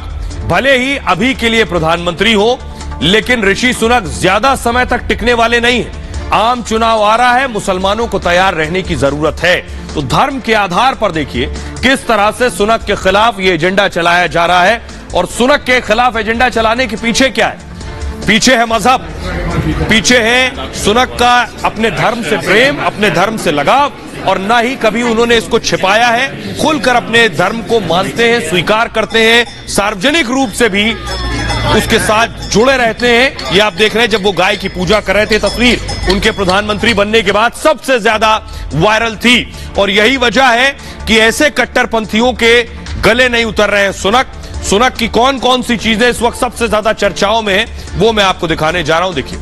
A: भले ही अभी के लिए प्रधानमंत्री हो, लेकिन ऋषि सुनक ज्यादा समय तक टिकने वाले नहीं है। आम चुनाव आ रहा है, मुसलमानों को तैयार रहने की जरूरत है। तो धर्म के आधार पर देखिए किस तरह से सुनक के खिलाफ ये एजेंडा चलाया जा रहा है और सुनक के खिलाफ एजेंडा चलाने के पीछे क्या है। पीछे है मजहब, पीछे है सुनक का अपने धर्म से प्रेम, अपने धर्म से लगाव, और ना ही कभी उन्होंने इसको छिपाया है। खुलकर अपने धर्म को मानते हैं, स्वीकार करते हैं, सार्वजनिक रूप से भी उसके साथ जुड़े रहते हैं। ये आप देख रहे हैं, जब वो गाय की पूजा कर रहे थे, तस्वीर उनके प्रधानमंत्री बनने के बाद सबसे ज्यादा वायरल थी। और यही वजह है कि ऐसे कट्टरपंथियों के गले नहीं उतर रहे हैं सुनक। सुनक की कौन कौन सी चीजें इस वक्त सबसे ज्यादा चर्चाओं में है, वो मैं आपको दिखाने जा रहा हूं। देखिए,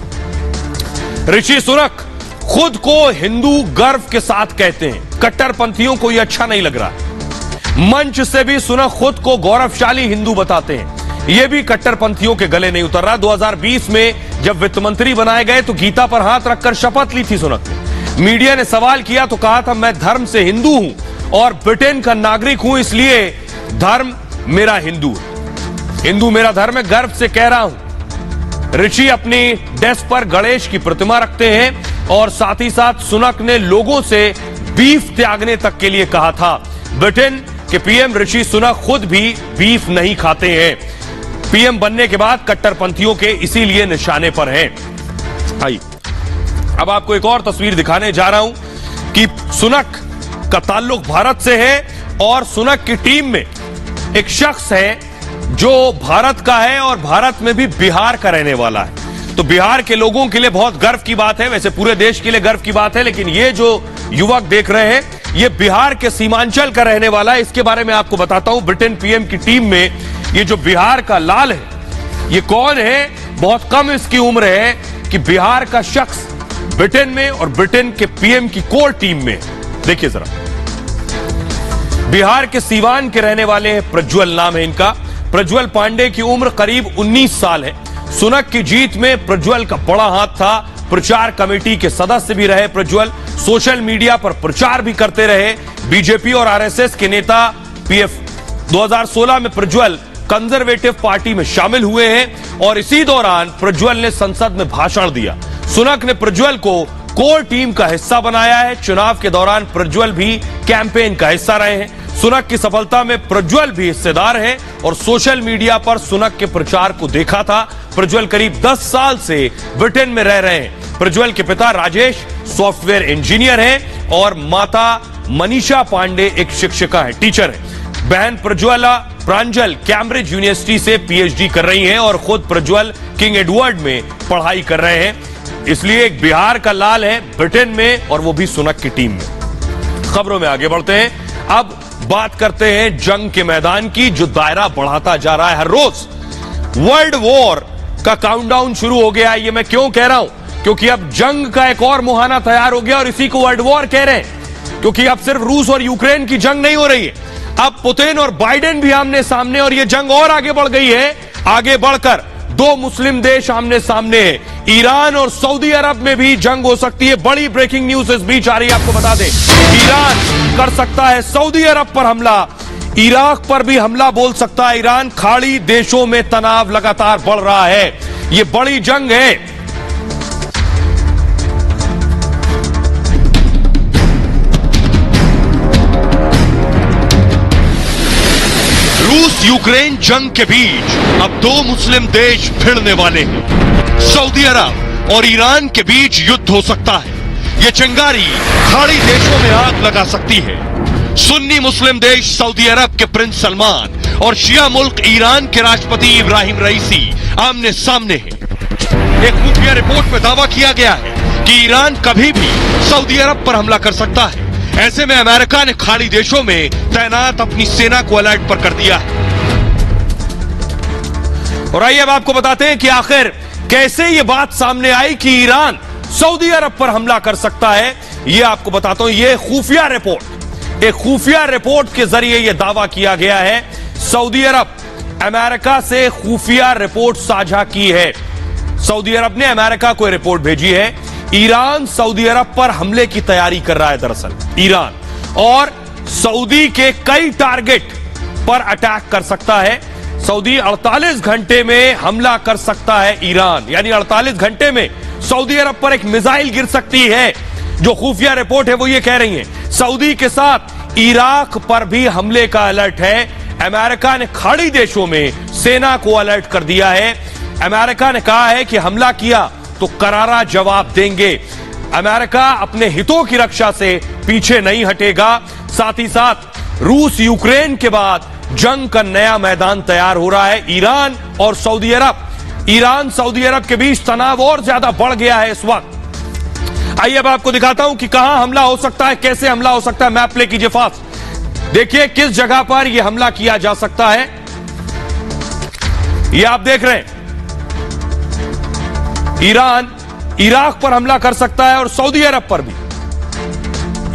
A: ऋषि सुनक खुद को हिंदू गर्व के साथ कहते हैं। कट्टरपंथियों को यह अच्छा नहीं लग रहा। मंच से भी सुनक खुद को गौरवशाली हिंदू बताते हैं। यह भी कट्टरपंथियों के गले नहीं उतर रहा। 2020 में जब वित्त मंत्री बनाए गए तो गीता पर हाथ रखकर शपथ ली थी सुनक ने। मीडिया ने सवाल किया तो कहा था, मैं धर्म से हिंदू हूं और ब्रिटेन का नागरिक हूं, इसलिए धर्म मेरा हिंदू है, हिंदू मेरा धर्म है, गर्व से कह रहा हूं। ऋषि अपनी डेस्क पर गणेश की प्रतिमा रखते हैं और साथ ही साथ सुनक ने लोगों से बीफ त्यागने तक के लिए कहा था। ब्रिटेन के पीएम ऋषि सुनक खुद भी बीफ नहीं खाते हैं। पीएम बनने के बाद कट्टरपंथियों के इसीलिए निशाने पर हैं। आइए अब आपको एक और तस्वीर दिखाने जा रहा हूं कि सुनक का ताल्लुक भारत से है और सुनक की टीम में एक शख्स है जो भारत का है और भारत में भी बिहार का रहने वाला है। तो बिहार के लोगों के लिए बहुत गर्व की बात है, वैसे पूरे देश के लिए गर्व की बात है, लेकिन ये जो युवक देख रहे हैं ये बिहार के सीमांचल का रहने वाला है। इसके बारे में आपको बताता हूं। ब्रिटेन पीएम की टीम में ये जो बिहार का लाल है, ये कौन है? बहुत कम इसकी उम्र है कि बिहार का शख्स ब्रिटेन में और ब्रिटेन के पीएम की कोर टीम में। देखिए जरा, बिहार के सीवान के रहने वाले हैं, प्रज्वल नाम है इनका। प्रज्वल पांडे की उम्र करीब 19 साल है। सुनक की जीत में प्रज्वल का बड़ा हाथ था। प्रचार कमेटी के सदस्य भी रहे प्रज्वल, सोशल मीडिया पर प्रचार भी करते रहे। बीजेपी और आरएसएस के नेता पीएफ 2016 में प्रज्वल कंजर्वेटिव पार्टी में शामिल हुए हैं और इसी दौरान प्रज्वल ने संसद में भाषण दिया। सुनक ने प्रज्वल को कोर टीम का हिस्सा बनाया है। चुनाव के दौरान प्रज्वल भी कैंपेन का हिस्सा रहे हैं। सुनक की सफलता में प्रज्वल भी हिस्सेदार है और सोशल मीडिया पर सुनक के प्रचार को देखा था। प्रज्वल करीब 10 साल से ब्रिटेन में रह रहे हैं। प्रज्वल के पिता राजेश सॉफ्टवेयर इंजीनियर हैं और माता मनीषा पांडे एक शिक्षिका है, टीचर है। बहन प्रज्वला प्रांजल कैम्ब्रिज यूनिवर्सिटी से पीएचडी कर रही हैं और खुद प्रज्वल किंग एडवर्ड में पढ़ाई कर रहे हैं। इसलिए एक बिहार का लाल है ब्रिटेन में और वो भी सुनक की टीम में। खबरों में आगे बढ़ते हैं। अब बात करते हैं जंग के मैदान की, जो दायरा बढ़ाता जा रहा है हर रोज। वर्ल्ड वॉर का काउंटडाउन शुरू हो गया है। ये मैं क्यों कह रहा हूं? क्योंकि अब जंग का एक और मुहाना तैयार हो गया और इसी को वर्ल्ड वॉर कह रहे हैं। क्योंकि अब सिर्फ रूस और यूक्रेन की जंग नहीं हो रही है, अब पुतिन और बाइडेन भी आमने सामने, और ये जंग और आगे बढ़ गई है। आगे बढ़कर 2 मुस्लिम देश आमने सामने हैं। ईरान और सऊदी अरब में भी जंग हो सकती है। बड़ी ब्रेकिंग न्यूज इस बीच आ रही है, आपको बता दें। ईरान कर सकता है सऊदी अरब पर हमला, इराक पर भी हमला बोल सकता है ईरान। खाड़ी देशों में तनाव लगातार बढ़ रहा है। ये बड़ी जंग है। रूस यूक्रेन जंग के बीच अब 2 मुस्लिम देश भिड़ने वाले हैं। सऊदी अरब और ईरान के बीच युद्ध हो सकता है। यह चिंगारी खाड़ी देशों में आग लगा सकती है। सुन्नी मुस्लिम देश सऊदी अरब के प्रिंस सलमान और शिया मुल्क ईरान के राष्ट्रपति इब्राहिम रईसी आमने सामने हैं। एक खुफिया रिपोर्ट में दावा किया गया है कि ईरान कभी भी सऊदी अरब पर हमला कर सकता है। ऐसे में अमेरिका ने खाड़ी देशों में तैनात अपनी सेना को अलर्ट पर कर दिया है। और आइए अब आपको बताते हैं कि आखिर कैसे ये बात सामने आई कि ईरान सऊदी अरब पर हमला कर सकता है। ये आपको बताता हूं। ये खुफिया रिपोर्ट, एक खुफिया रिपोर्ट के जरिए यह दावा किया गया है। सऊदी अरब अमेरिका से खुफिया रिपोर्ट साझा की है। सऊदी अरब ने अमेरिका को रिपोर्ट भेजी है। ईरान सऊदी अरब पर हमले की तैयारी कर रहा है। दरअसल ईरान और सऊदी के कई टारगेट पर अटैक कर सकता है। सऊदी 48 घंटे में हमला कर सकता है ईरान, यानी 48 घंटे में सऊदी अरब पर एक मिसाइल गिर सकती है। जो खुफिया रिपोर्ट है वो ये कह रही है। सऊदी के साथ इराक पर भी हमले का अलर्ट है। अमेरिका ने खाड़ी देशों में सेना को अलर्ट कर दिया है। अमेरिका ने कहा है कि हमला किया तो करारा जवाब देंगे। अमेरिका अपने हितों की रक्षा से पीछे नहीं हटेगा। साथ ही साथ रूस यूक्रेन के बाद जंग का नया मैदान तैयार हो रहा है। ईरान सऊदी अरब के बीच तनाव और ज्यादा बढ़ गया है इस वक्त। आइए अब आपको दिखाता हूं कि कहां हमला हो सकता है, कैसे हमला हो सकता है। मैप प्ले कीजिए फास्ट। देखिए किस जगह पर यह हमला किया जा सकता है। यह आप देख रहे हैं, ईरान इराक पर हमला कर सकता है और सऊदी अरब पर भी।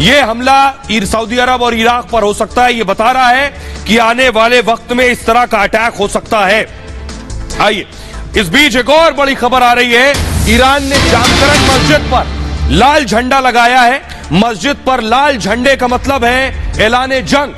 A: यह हमला सऊदी अरब और इराक पर हो सकता है। यह बता रहा है कि आने वाले वक्त में इस तरह का अटैक हो सकता है। आइए इस बीच एक और बड़ी खबर आ रही है। ईरान ने जामकरन मस्जिद पर लाल झंडा लगाया है। मस्जिद पर लाल झंडे का मतलब है ऐलान जंग।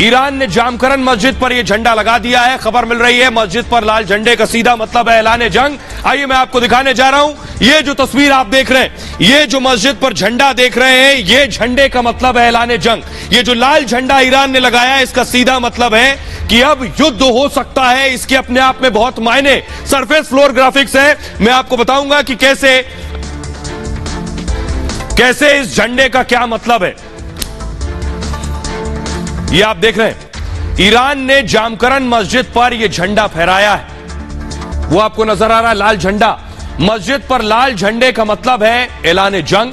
A: ईरान ने जामकरन मस्जिद पर यह झंडा लगा दिया है। खबर मिल रही है मस्जिद पर लाल झंडे का सीधा मतलब है ऐलान जंग। आइए मैं आपको दिखाने जा रहा हूं, ये जो तस्वीर आप देख रहे हैं, ये जो मस्जिद पर झंडा देख रहे हैं, ये झंडे का मतलब है ऐलान जंग। ये जो लाल झंडा ईरान ने लगाया है, इसका सीधा मतलब है कि अब युद्ध हो सकता है। इसके अपने आप में बहुत मायने। सरफेस फ्लोर ग्राफिक्स है, मैं आपको बताऊंगा कि कैसे इस झंडे का क्या मतलब है। ये आप देख रहे हैं, ईरान ने जामकरन मस्जिद पर यह झंडा फहराया है। वो आपको नजर आ रहा है लाल झंडा। मस्जिद पर लाल झंडे का मतलब है ऐलान जंग।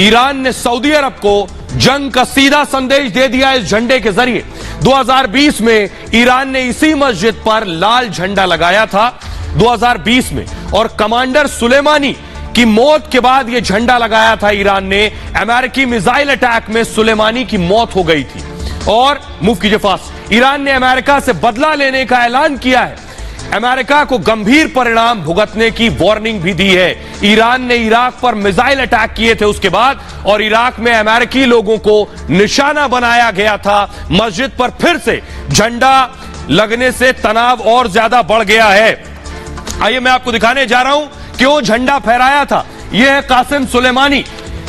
A: ईरान ने सऊदी अरब को जंग का सीधा संदेश दे दिया इस झंडे के जरिए। 2020 में ईरान ने इसी मस्जिद पर लाल झंडा लगाया था 2020 में, और कमांडर सुलेमानी की मौत के बाद यह झंडा लगाया था ईरान ने। अमेरिकी मिसाइल अटैक में सुलेमानी की मौत हो गई थी। और मूव कीजिए फास्ट। ईरान ने अमेरिका से बदला लेने का ऐलान किया है। अमेरिका को गंभीर परिणाम भुगतने की वार्निंग भी दी है। ईरान ने इराक पर मिसाइल अटैक किए थे उसके बाद, और इराक में अमेरिकी लोगों को निशाना बनाया गया था। मस्जिद पर फिर से झंडा लगने से तनाव और ज्यादा बढ़ गया है। आइए मैं आपको दिखाने जा रहा हूं क्यों झंडा फहराया था। यह है कासिम सुलेमानी।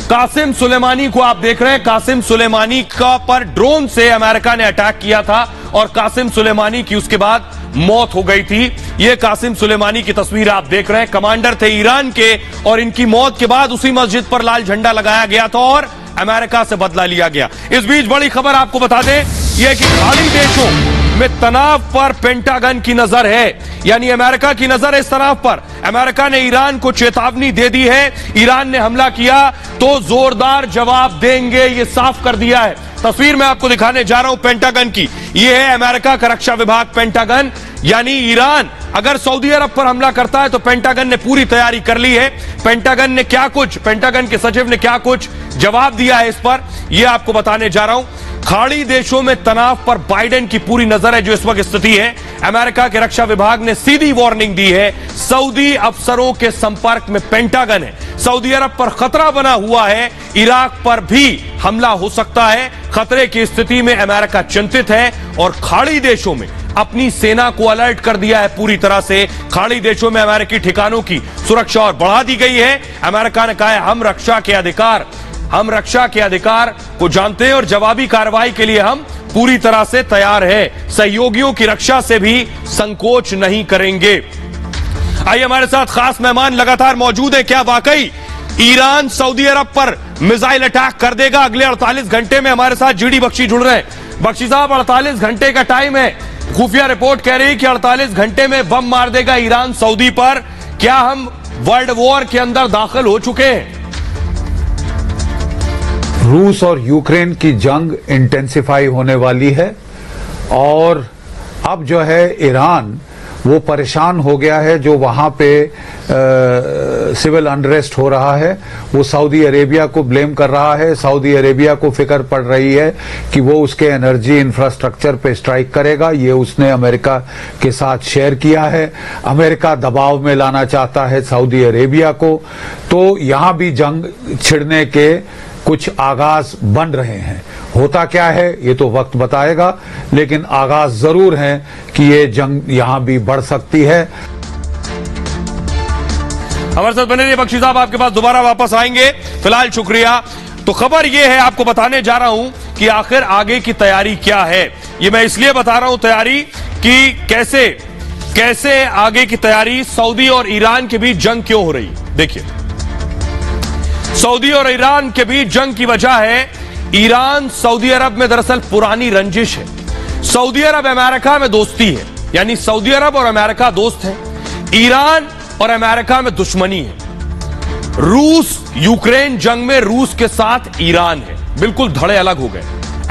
A: कासिम सुलेमानी को आप देख रहे हैं। कासिम सुलेमानी का पर ड्रोन से अमेरिका ने अटैक किया था और कासिम सुलेमानी की उसके बाद मौत हो गई थी। यह कासिम सुलेमानी की तस्वीर आप देख रहे हैं। कमांडर थे ईरान के, और इनकी मौत के बाद उसी मस्जिद पर लाल झंडा लगाया गया था और अमेरिका से बदला लिया गया। इस बीच बड़ी खबर आपको बता दें, यह कि खाड़ी देशों में तनाव पर पेंटागन की नजर है, यानी अमेरिका की नजर है इस तनाव पर। अमेरिका ने ईरान को चेतावनी दे दी है, ईरान ने हमला किया तो जोरदार जवाब देंगे, ये साफ कर दिया है। तस्वीर मैं आपको दिखाने जा रहा हूं पेंटागन की। यह है अमेरिका का रक्षा विभाग पेंटागन, यानी ईरान अगर सऊदी अरब पर हमला करता है तो पेंटागन ने पूरी तैयारी कर ली है। पेंटागन के सचिव ने क्या कुछ जवाब दिया है इस पर, यह आपको बताने जा रहा हूं। खाड़ी देशों में तनाव पर बाइडेन की पूरी नजर है जो इस वक्त स्थिति है। अमेरिका के रक्षा विभाग ने सीधी वार्निंग दी है। सऊदी अफसरों के संपर्क में पेंटागन है। सऊदी अरब पर खतरा बना हुआ है, इराक पर भी हमला हो सकता है। खतरे की स्थिति में अमेरिका चिंतित है और खाड़ी देशों में अपनी सेना को अलर्ट कर दिया है पूरी तरह से। खाड़ी देशों में अमेरिकी ठिकानों की सुरक्षा और बढ़ा दी गई है। अमेरिका ने कहा है हम रक्षा के अधिकार को जानते हैं और जवाबी कार्रवाई के लिए हम पूरी तरह से तैयार हैं। सहयोगियों की रक्षा से भी संकोच नहीं करेंगे। आइए हमारे साथ खास मेहमान लगातार मौजूद है। क्या वाकई ईरान सऊदी अरब पर मिसाइल अटैक कर देगा अगले 48 घंटे में? हमारे साथ जीडी बख्शी जुड़ रहे हैं। बख्शी साहब, 48 घंटे का टाइम है। खुफिया रिपोर्ट कह रही है कि 48 घंटे में बम मार देगा ईरान सऊदी पर। क्या हम वर्ल्ड वॉर के अंदर दाखिल हो चुके हैं?
Q: रूस और यूक्रेन की जंग इंटेंसिफाई होने वाली है और अब जो है ईरान वो परेशान हो गया है। जो वहां पे सिविल अनरेस्ट हो रहा है वो सऊदी अरेबिया को ब्लेम कर रहा है। सऊदी अरेबिया को फिक्र पड़ रही है कि वो उसके एनर्जी इंफ्रास्ट्रक्चर पे स्ट्राइक करेगा। ये उसने अमेरिका के साथ शेयर किया है। अमेरिका दबाव में लाना चाहता है सऊदी अरेबिया को। तो यहां भी जंग छिड़ने के कुछ आगाज बन रहे हैं। होता क्या है ये तो वक्त बताएगा, लेकिन आगाज जरूर है कि ये जंग यहां भी बढ़ सकती है।
A: हमारे साथ बने रहिए बख्शी साहब, आपके पास दोबारा वापस आएंगे। फिलहाल शुक्रिया। तो खबर यह है, आपको बताने जा रहा हूं कि आखिर आगे की तैयारी क्या है। ये मैं इसलिए बता रहा हूं तैयारी कि कैसे आगे की तैयारी। सऊदी और ईरान के बीच जंग क्यों हो रही, देखिए सऊदी और ईरान के बीच जंग की वजह है ईरान सऊदी अरब में दरअसल पुरानी रंजिश है। सऊदी अरब अमेरिका में दोस्ती है, यानी सऊदी अरब और अमेरिका दोस्त हैं। ईरान और अमेरिका में दुश्मनी है। रूस यूक्रेन जंग में रूस के साथ ईरान है, बिल्कुल धड़े अलग हो गए।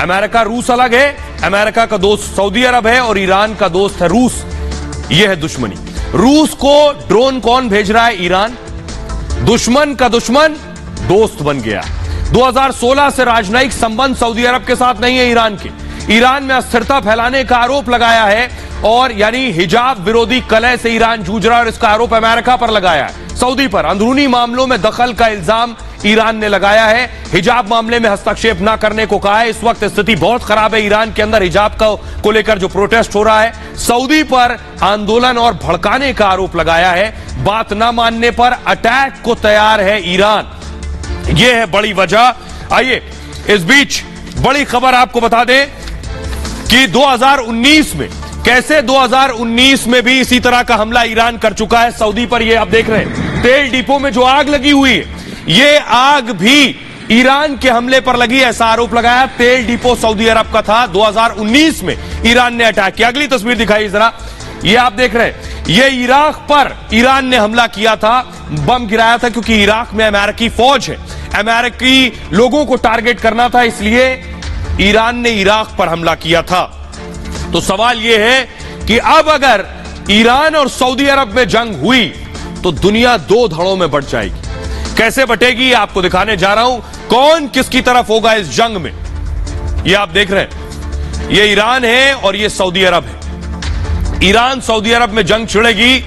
A: अमेरिका रूस अलग है, अमेरिका का दोस्त सऊदी अरब है और ईरान का दोस्त है रूस। यह है दुश्मनी। रूस को ड्रोन कौन भेज रहा है? ईरान। दुश्मन का दुश्मन दोस्त बन गया। 2016 से राजनयिक संबंध सऊदी अरब के साथ नहीं है ईरान के। ईरान में अस्थिरता फैलाने का आरोप लगाया है और यानी हिजाब विरोधी कलह से ईरान जूझ रहा है और इसका आरोप अमेरिका पर लगाया है, सऊदी पर। अंदरूनी मामलों में दखल का इल्जाम ईरान ने लगाया है। हिजाब मामले में हस्तक्षेप न करने को कहा है। इस वक्त स्थिति बहुत खराब है ईरान के अंदर हिजाब को लेकर जो प्रोटेस्ट हो रहा है। सऊदी पर आंदोलन और भड़काने का आरोप लगाया है। बात न मानने पर अटैक को तैयार है ईरान। यह है बड़ी वजह। आइए इस बीच बड़ी खबर आपको बता दें कि 2019 में कैसे 2019 में भी इसी तरह का हमला ईरान कर चुका है सऊदी पर। ये आप देख रहे हैं तेल डिपो में जो आग लगी हुई है, ये आग भी ईरान के हमले पर लगी, ऐसा आरोप लगाया। तेल डिपो सऊदी अरब का था। 2019 में ईरान ने अटैक किया। अगली तस्वीर दिखाई जरा, ये आप देख रहे हैं, ये इराक पर ईरान ने हमला किया था, बम गिराया था, क्योंकि इराक में अमेरिकी फौज है, अमेरिकी लोगों को टारगेट करना था, इसलिए ईरान ने इराक पर हमला किया था। तो सवाल यह है कि अब अगर ईरान और सऊदी अरब में जंग हुई तो दुनिया दो धड़ों में बंट जाएगी। कैसे बटेगी आपको दिखाने जा रहा हूं, कौन किसकी तरफ होगा इस जंग में। ये आप देख रहे हैं, ये ईरान है और ये सऊदी अरब है। ईरान सऊदी अरब में जंग छिड़ेगी।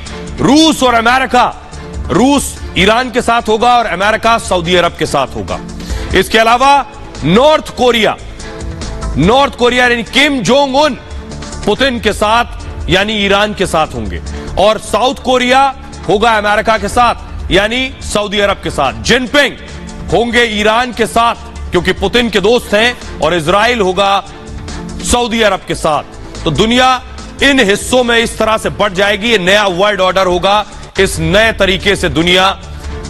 A: रूस और अमेरिका, रूस ईरान के साथ होगा और अमेरिका सऊदी अरब के साथ होगा। इसके अलावा नॉर्थ कोरिया यानी किम जोंग उन पुतिन के साथ यानी ईरान के साथ होंगे, और साउथ कोरिया होगा अमेरिका के साथ यानी सऊदी अरब के साथ। जिनपिंग होंगे ईरान के साथ क्योंकि पुतिन के दोस्त हैं, और इजराइल होगा सऊदी अरब के साथ। तो दुनिया इन हिस्सों में इस तरह से बढ़ जाएगी। ये नया वर्ल्ड ऑर्डर होगा। इस नए तरीके से दुनिया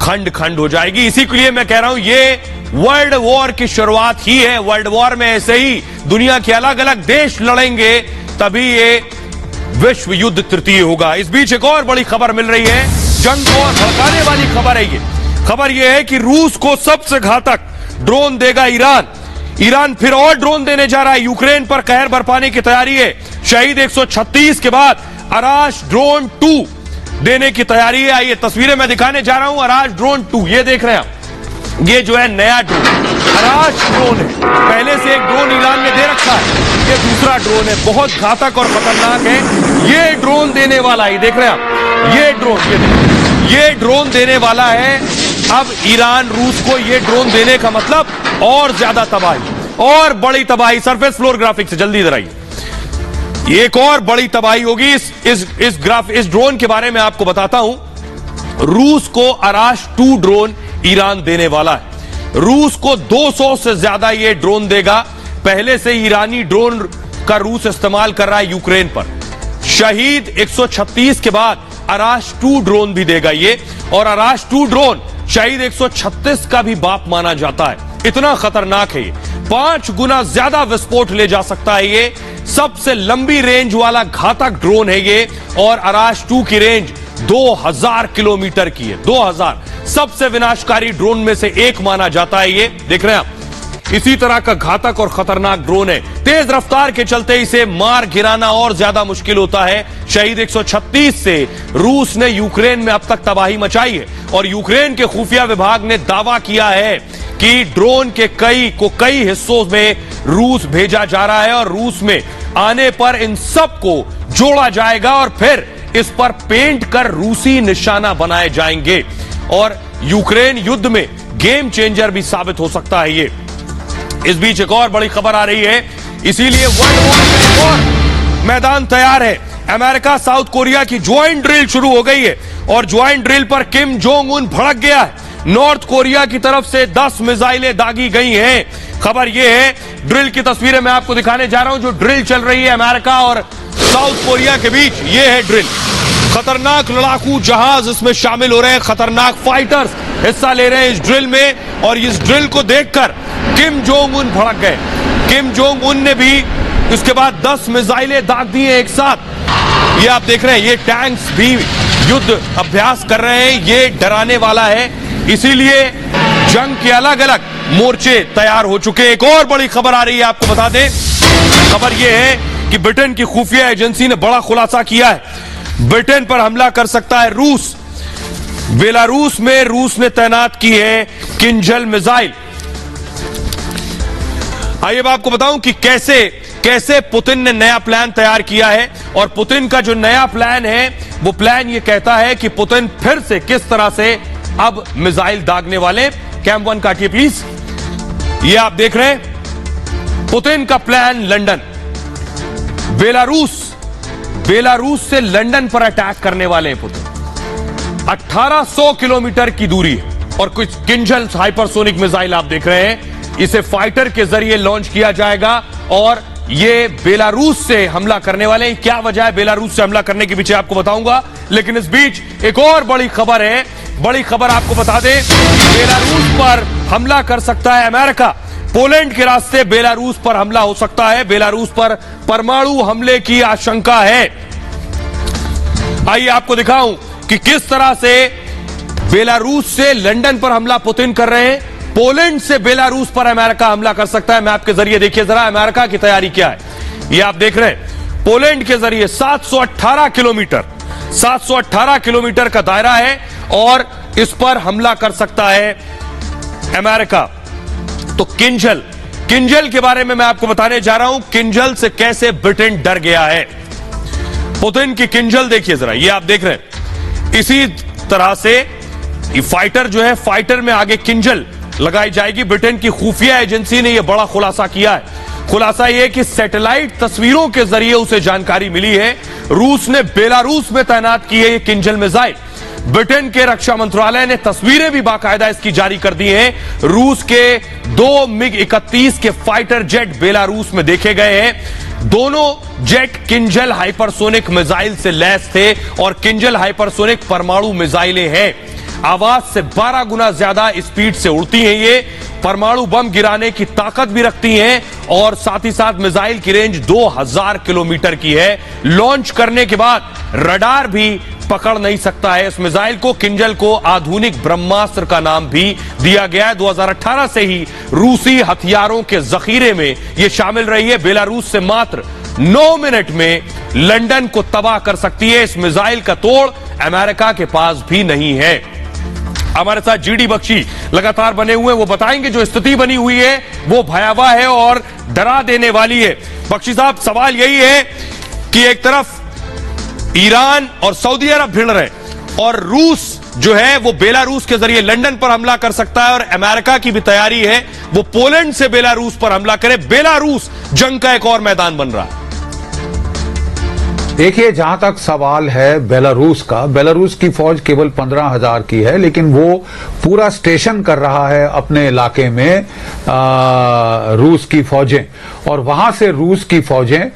A: खंड खंड हो जाएगी। इसी के लिए मैं कह रहा हूं ये वर्ल्ड वॉर की शुरुआत ही है। वर्ल्ड वॉर में ऐसे ही दुनिया के अलग अलग देश लड़ेंगे, तभी ये विश्व युद्ध तृतीय होगा। इस बीच एक और बड़ी खबर मिल रही है, जंग को भड़काने वाली खबर है ये। खबर यह है कि रूस को सबसे घातक ड्रोन देगा ईरान। ईरान फिर और ड्रोन देने जा रहा है। यूक्रेन पर कहर बरपाने की तैयारी है। शहीद 136 के बाद अराश ड्रोन 2 देने की तैयारी है। आइए तस्वीरें मैं दिखाने जा रहा हूं। अराश ड्रोन 2 ये देख रहे हैं आप, ये जो है नया ड्रोन अराश ड्रोन है। पहले से एक ड्रोन ईरान ने दे रखा है, ये दूसरा ड्रोन है, बहुत घातक और खतरनाक है। ये ड्रोन देने वाला है, देख रहे हैं आप, ये ड्रोन देने वाला है। अब ईरान रूस को ये ड्रोन देने का मतलब और ज्यादा तबाही और बड़ी तबाही। सरफेस फ्लोर ग्राफिक्स से जल्दी इधर आइए। एक और बड़ी तबाही होगी। इस ड्रोन के बारे में आपको बताता हूं। रूस को अराश 2 ड्रोन ईरान देने वाला है। रूस को 200 से ज्यादा ये ड्रोन देगा। पहले से ईरानी ड्रोन का रूस इस्तेमाल कर रहा है यूक्रेन पर। शहीद 136 के बाद अराश 2 ड्रोन भी देगा ये, और अराश 2 ड्रोन शहीद 136 का भी बाप माना जाता है। इतना खतरनाक है ये, 5 गुना ज्यादा विस्फोट ले जा सकता है ये। सबसे लंबी रेंज वाला घातक ड्रोन है ये, और अराश 2 की रेंज 2000 किलोमीटर की है। 2000 सबसे विनाशकारी ड्रोन में से एक माना जाता है ये। देख रहे हैं आप, इसी तरह का घातक और खतरनाक ड्रोन है। तेज रफ्तार के चलते इसे मार गिराना और ज्यादा मुश्किल होता है। शहीद 136 से रूस ने यूक्रेन में अब तक तबाही मचाई है, और यूक्रेन के खुफिया विभाग ने दावा किया है कि ड्रोन के कई हिस्सों में रूस भेजा जा रहा है, और रूस में आने पर इन सब को जोड़ा जाएगा और फिर इस पर पेंट कर रूसी निशाना बनाए जाएंगे, और यूक्रेन युद्ध में गेम चेंजर भी साबित हो सकता है ये। इस बीच एक और बड़ी खबर आ रही है, इसीलिए वर्ल्ड वॉर का एक और मैदान तैयार है। अमेरिका साउथ कोरिया की ज्वाइंट ड्रिल शुरू हो गई है, और ज्वाइंट ड्रिल पर किम जोंग उन भड़क गया है। नॉर्थ कोरिया की तरफ से 10 मिसाइलें दागी गई हैं। खबर यह है, ड्रिल की तस्वीरें मैं आपको दिखाने जा रहा हूं, जो ड्रिल चल रही है अमेरिका और साउथ कोरिया के बीच। यह है ड्रिल। खतरनाक लड़ाकू जहाज इसमें शामिल हो रहे हैं, खतरनाक फाइटर्स हिस्सा ले रहे हैं इस ड्रिल में। और इस ड्रिल को देखकर किम जोंग उन भड़क गए। किम जोंग उन ने भी इसके बाद 10 मिसाइलें दाग दी हैं एक साथ। ये आप देख रहे हैं, ये टैंक्स भी युद्ध अभ्यास कर रहे हैं। ये डराने वाला है, इसीलिए जंग के अलग अलग मोर्चे तैयार हो चुके हैं। एक और बड़ी खबर आ रही है, आपको बता दें। खबर यह है कि ब्रिटेन की खुफिया एजेंसी ने बड़ा खुलासा किया है। ब्रिटेन पर हमला कर सकता है रूस। बेलारूस में रूस ने तैनात की है किंजल मिसाइल। आइए मैं आपको बताऊं कि कैसे पुतिन ने नया प्लान तैयार किया है। और पुतिन का जो नया प्लान है, वो प्लान ये कहता है कि पुतिन फिर से किस तरह से अब मिसाइल दागने वाले। कैम 1 काटिए प्लीज। ये आप देख रहे हैं पुतिन का प्लान। लंदन, बेलारूस से लंदन पर अटैक करने वाले हैं पुतिन। 1800 किलोमीटर की दूरी है और कुछ किंजल हाइपरसोनिक मिसाइल आप देख रहे हैं। इसे फाइटर के जरिए लॉन्च किया जाएगा और ये बेलारूस से हमला करने वाले हैं। क्या वजह है बेलारूस से हमला करने के पीछे आपको बताऊंगा, लेकिन इस बीच एक और बड़ी खबर है। बड़ी खबर आपको बता दें, बेलारूस पर हमला कर सकता है अमेरिका। पोलैंड के रास्ते बेलारूस पर हमला हो सकता है। बेलारूस पर परमाणु हमले की आशंका है। आइए आपको दिखाऊं कि किस तरह से बेलारूस से लंदन पर हमला पुतिन कर रहे हैं। पोलैंड से बेलारूस पर अमेरिका हमला कर सकता है। मैप के जरिए देखिए जरा अमेरिका की तैयारी क्या है। ये आप देख रहे हैं पोलैंड के जरिए 718 किलोमीटर का दायरा है और इस पर हमला कर सकता है अमेरिका। तो किंजल के बारे में मैं आपको बताने जा रहा हूं, किंजल से कैसे ब्रिटेन डर गया है। पुतिन की किंजल देखिए जरा, ये आप देख रहे हैं। इसी तरह से ये फाइटर जो है, फाइटर में आगे किंजल लगाई जाएगी। ब्रिटेन की खुफिया एजेंसी ने यह बड़ा खुलासा किया है। खुलासा यह कि सैटेलाइट तस्वीरों के जरिए उसे जानकारी मिली है रूस ने बेलारूस में तैनात की है ये किंजल मिसाइल। ब्रिटेन के रक्षा मंत्रालय ने तस्वीरें भी बाकायदा इसकी जारी कर दी हैं। रूस के 2 MiG-31 के फाइटर जेट बेलारूस में देखे गए हैं। दोनों जेट किंजल हाइपरसोनिक मिसाइल से लैस थे और किंजल हाइपरसोनिक परमाणु मिसाइलें हैं। आवाज से 12 गुना ज्यादा स्पीड से उड़ती हैं। ये परमाणु बम गिराने की ताकत भी रखती हैं और साथ ही साथ मिसाइल की रेंज 2000 किलोमीटर की है। लॉन्च करने के बाद रडार भी पकड़ नहीं सकता है इस मिसाइल को। किंजल को आधुनिक ब्रह्मास्त्र का नाम भी दिया गया है। 2018 से ही रूसी हथियारों के जखीरे में यह शामिल रही है। बेलारूस से मात्र 9 मिनट में लंदन को तबाह कर सकती है। इस मिसाइल का तोड़ अमेरिका के पास भी नहीं है। हमारे साथ जीडी बख्शी लगातार बने हुए हैं, वो बताएंगे जो स्थिति बनी हुई है वो भयावह है और डरा देने वाली है। बख्शी साहब, सवाल यही है कि एक तरफ ईरान और सऊदी अरब भिड़ रहे और रूस जो है वो बेलारूस के जरिए लंदन पर हमला कर सकता है और अमेरिका की भी तैयारी है वो पोलैंड से बेलारूस पर हमला करे। बेलारूस जंग का एक और मैदान बन रहा है।
Q: देखिए, जहां तक सवाल है बेलारूस का, बेलारूस की फौज केवल 15,000 की है, लेकिन वो पूरा स्टेशन कर रहा है अपने इलाके में रूस की फौजें। और वहां से रूस की फौजें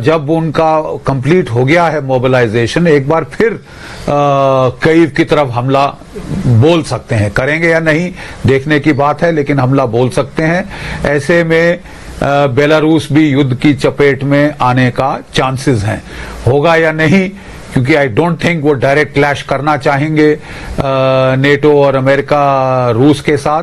Q: जब उनका कंप्लीट हो गया है मोबिलाइजेशन, एक बार फिर कीव की तरफ हमला बोल सकते हैं। करेंगे या नहीं देखने की बात है, लेकिन हमला बोल सकते हैं। ऐसे में बेलारूस भी युद्ध की चपेट में आने का चांसेस हैं। होगा या नहीं, क्योंकि आई डोंट थिंक वो डायरेक्ट क्लैश करना चाहेंगे नेटो और अमेरिका रूस के साथ,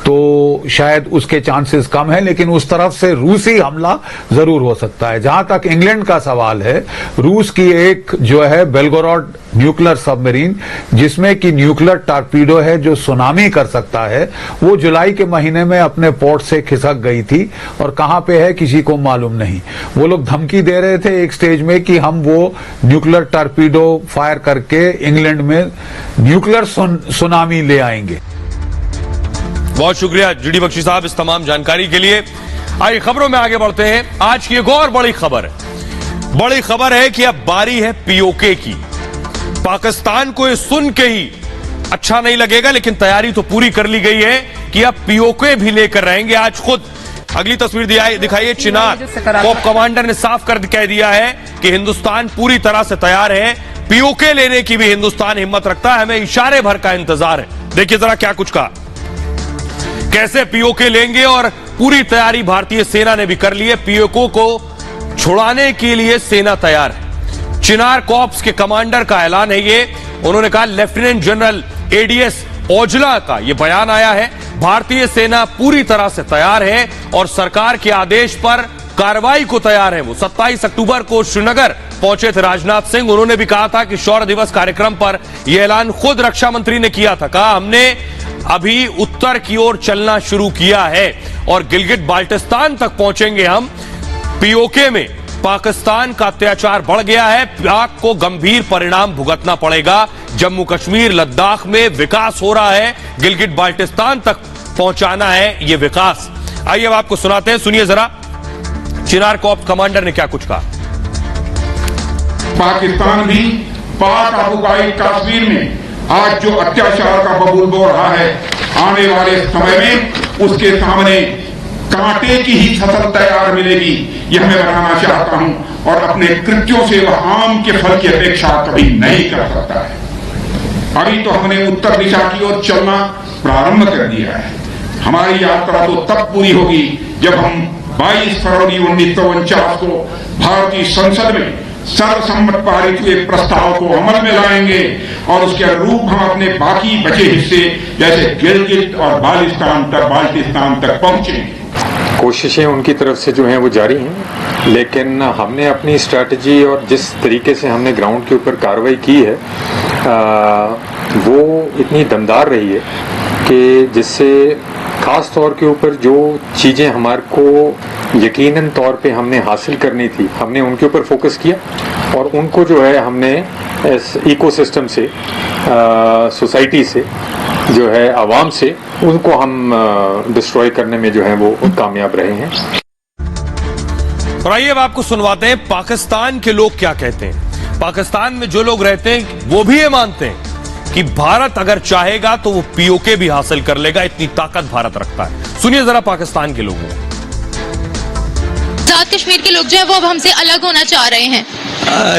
Q: तो शायद उसके चांसेस कम है, लेकिन उस तरफ से रूसी हमला जरूर हो सकता है। जहां तक इंग्लैंड का सवाल है, रूस की एक जो है बेलगोरोड न्यूक्लियर सबमरीन, जिसमें कि न्यूक्लियर टारपीडो है जो सुनामी कर सकता है, वो जुलाई के महीने में अपने पोर्ट से खिसक गई थी और कहां पे है किसी को मालूम नहीं। वो लोग धमकी दे रहे थे एक स्टेज में कि हम वो न्यूक्लियर टारपीडो फायर करके इंग्लैंड में न्यूक्लियर सुनामी ले आएंगे।
A: बहुत शुक्रिया जीडी बख्शी साहब इस तमाम जानकारी के लिए। आइए खबरों में आगे बढ़ते हैं। आज की एक और बड़ी खबर है। बड़ी खबर है कि अब बारी है पीओके की। पाकिस्तान को ये सुन के ही अच्छा नहीं लगेगा, लेकिन तैयारी तो पूरी कर ली गई है कि अब पीओके भी लेकर रहेंगे आज खुद। अगली तस्वीर दिखाइए, चिनार कोप कमांडर ने साफ कर कह दिया है कि हिंदुस्तान पूरी तरह से तैयार है, पीओके लेने की भी हिंदुस्तान हिम्मत रखता है, हमें इशारे भर का इंतजार है। देखिए जरा क्या कुछ कहा, कैसे पीओके लेंगे, और पूरी तैयारी भारतीय सेना ने भी कर ली है। पीओके को छुड़ाने के लिए सेना तैयार है। चिनार कॉर्प्स के कमांडर का ऐलान है ये। उन्होंने कहा, लेफ्टिनेंट जनरल एडीएस औजला का यह बयान आया है, भारतीय सेना पूरी तरह से तैयार है और सरकार के आदेश पर कार्रवाई को तैयार है। वो 27 अक्टूबर को श्रीनगर पहुंचे थे राजनाथ सिंह। उन्होंने भी कहा था कि शौर्य दिवस कार्यक्रम पर यह ऐलान खुद रक्षा मंत्री ने किया था। कहा, हमने अभी उत्तर की ओर चलना शुरू किया है और गिलगिट बाल्टिस्तान तक पहुंचेंगे हम। पीओके में पाकिस्तान का अत्याचार बढ़ गया है, पाक को गंभीर परिणाम भुगतना पड़ेगा। जम्मू कश्मीर लद्दाख में विकास हो रहा है, गिलगिट बाल्टिस्तान तक पहुंचाना है ये विकास। आइए अब आपको सुनाते हैं, सुनिए जरा चिनार कॉर्प्स कमांडर ने क्या कुछ कहा।
R: पाकिस्तान भी पाक आबूबाई कश्मीर में आज जो अत्याचार का बबूल बो रहा है, आने वाले समय में उसके सामने कांटे की ही फसल तैयार मिलेगी, यह मैं बताना चाहता हूं। और अपने कृत्यों से वह आम के फल की अपेक्षा कभी नहीं कर सकता है। अभी तो हमने उत्तर दिशा की ओर चलना प्रारंभ कर दिया है। हमारी यात्रा तो तब पूरी होगी जब हम 22 फरवरी 1949 को भारतीय संसद में सर्वसम्मत पारित हुए प्रस्ताव को अमल में लाएंगे और उसके अनुरूप हम अपने बाकी बचे हिस्से जैसे गिलगिट और बाल्टिस्तान तक पहुंचेंगे।
S: कोशिशें उनकी तरफ से जो हैं वो जारी हैं, लेकिन हमने अपनी स्ट्रैटेजी और जिस तरीके से हमने ग्राउंड के ऊपर कार्रवाई की है वो इतनी दमदार रही है कि जिससे खास तौर के ऊपर जो चीज़ें हमारे को यकीनन तौर पे हमने हासिल करनी थी, हमने उनके ऊपर फोकस किया और उनको जो है हमने इस इकोसिस्टम से, सोसाइटी से, जो है आवाम से, उनको हम डिस्ट्रॉय करने में जो है वो कामयाब रहे हैं।
A: और आइए अब आपको सुनवाते हैं पाकिस्तान के लोग क्या कहते हैं। पाकिस्तान में जो लोग रहते हैं वो भी ये मानते हैं कि भारत अगर चाहेगा तो वो पीओके भी हासिल कर लेगा, इतनी ताकत भारत रखता है। सुनिए जरा पाकिस्तान के लोगों को।
T: आजाद कश्मीर के लोग जो है वो अब हमसे अलग होना चाह रहे हैं,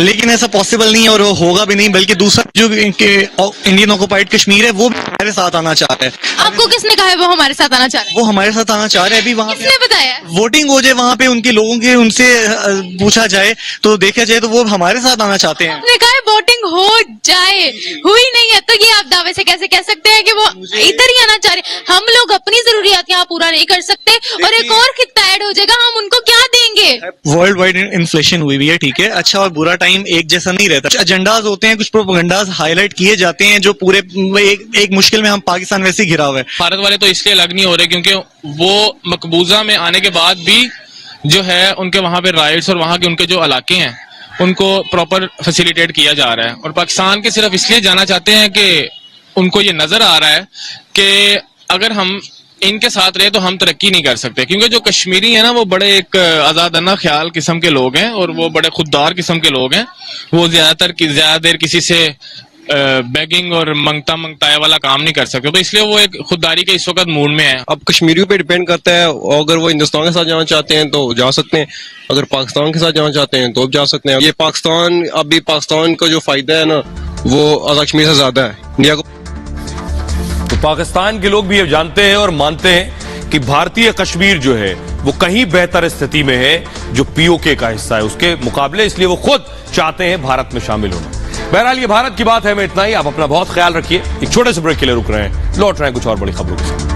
H: लेकिन ऐसा पॉसिबल नहीं है और वो होगा भी नहीं, बल्कि दूसरा जो इंडियन ऑक्युपाइड कश्मीर है वो हमारे साथ आना चाह रहा है।
T: आपको किसने कहा है वो हमारे साथ आना चाह रहे हैं?
H: वो हमारे साथ आना चाह रहे हैं। अभी वहाँ
T: किसने बताया?
H: वोटिंग हो जाए वहाँ पे उनके लोगों के, उनसे पूछा जाए तो देखा जाए तो वो हमारे साथ आना चाहते हैं।
T: आपने कहा वोटिंग हो जाए, हुई नहीं है, तो ये आप दावे से कैसे कह सकते हैं कि वो इधर ही आना चाह रहे? हम लोग अपनी जरूरियात यहाँ पूरा नहीं कर सकते और एक और खित्ता ऐड हो जाएगा, हम उनको क्या देंगे?
H: वर्ल्ड वाइड इन्फ्लेशन हुई है, ठीक है, अच्छा और बुरा टाइम एक जैसा नहीं रहता। कुछ एजेंडाज होते हैं, कुछ प्रोपेगेंडाज हाईलाइट किए जाते हैं जो पूरे एक मुश्किल में हम पाकिस्तान वैसे ही घिरा हुआ है।
U: भारत वाले तो इसलिए अलग नहीं हो रहे क्योंकि वो मकबूजा में आने के बाद भी जो है उनके वहां पे राइट्स और वहां के उनके जो इलाके हैं उनको प्रॉपर फैसिलिटेट किया जा रहा है, और पाकिस्तान के सिर्फ इसलिए जाना चाहते हैं कि उनको ये नजर आ रहा है कि अगर हम इनके साथ रहे तो हम तरक्की नहीं कर सकते, क्योंकि जो कश्मीरी है ना वो बड़े एक आजादाना ख्याल किस्म के लोग हैं और वो बड़े खुददार किस्म के लोग हैं। वो ज्यादा देर किसी से बेगिंग और मंगताए वाला काम नहीं कर सकते, तो इसलिए वो एक खुददारी के इस वक्त मूड में है।
V: अब कश्मीरियों पे डिपेंड करता है, अगर वो हिंदुस्तान के साथ जाना चाहते हैं तो जा सकते हैं, अगर पाकिस्तान के साथ जाना चाहते हैं तो अब जा सकते हैं। ये पाकिस्तान, अभी पाकिस्तान का जो फायदा है ना वो आजाद कश्मीर से ज्यादा है इंडिया को।
A: तो पाकिस्तान के लोग भी ये जानते हैं और मानते हैं कि भारतीय कश्मीर जो है वो कहीं बेहतर स्थिति में है जो पीओके का हिस्सा है उसके मुकाबले, इसलिए वो खुद चाहते हैं भारत में शामिल होना। बहरहाल ये भारत की बात है, मैं इतना ही। आप अपना बहुत ख्याल रखिए। एक छोटे से ब्रेक के लिए रुक रहे हैं, लौट रहे हैं कुछ और बड़ी खबरों के साथ।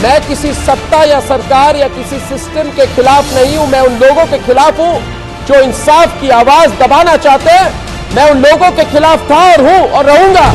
W: मैं किसी सत्ता या सरकार या किसी सिस्टम के खिलाफ नहीं हूं, मैं उन लोगों के खिलाफ हूं जो इंसाफ की आवाज दबाना चाहते हैं। मैं उन लोगों के खिलाफ था और हूं और रहूंगा।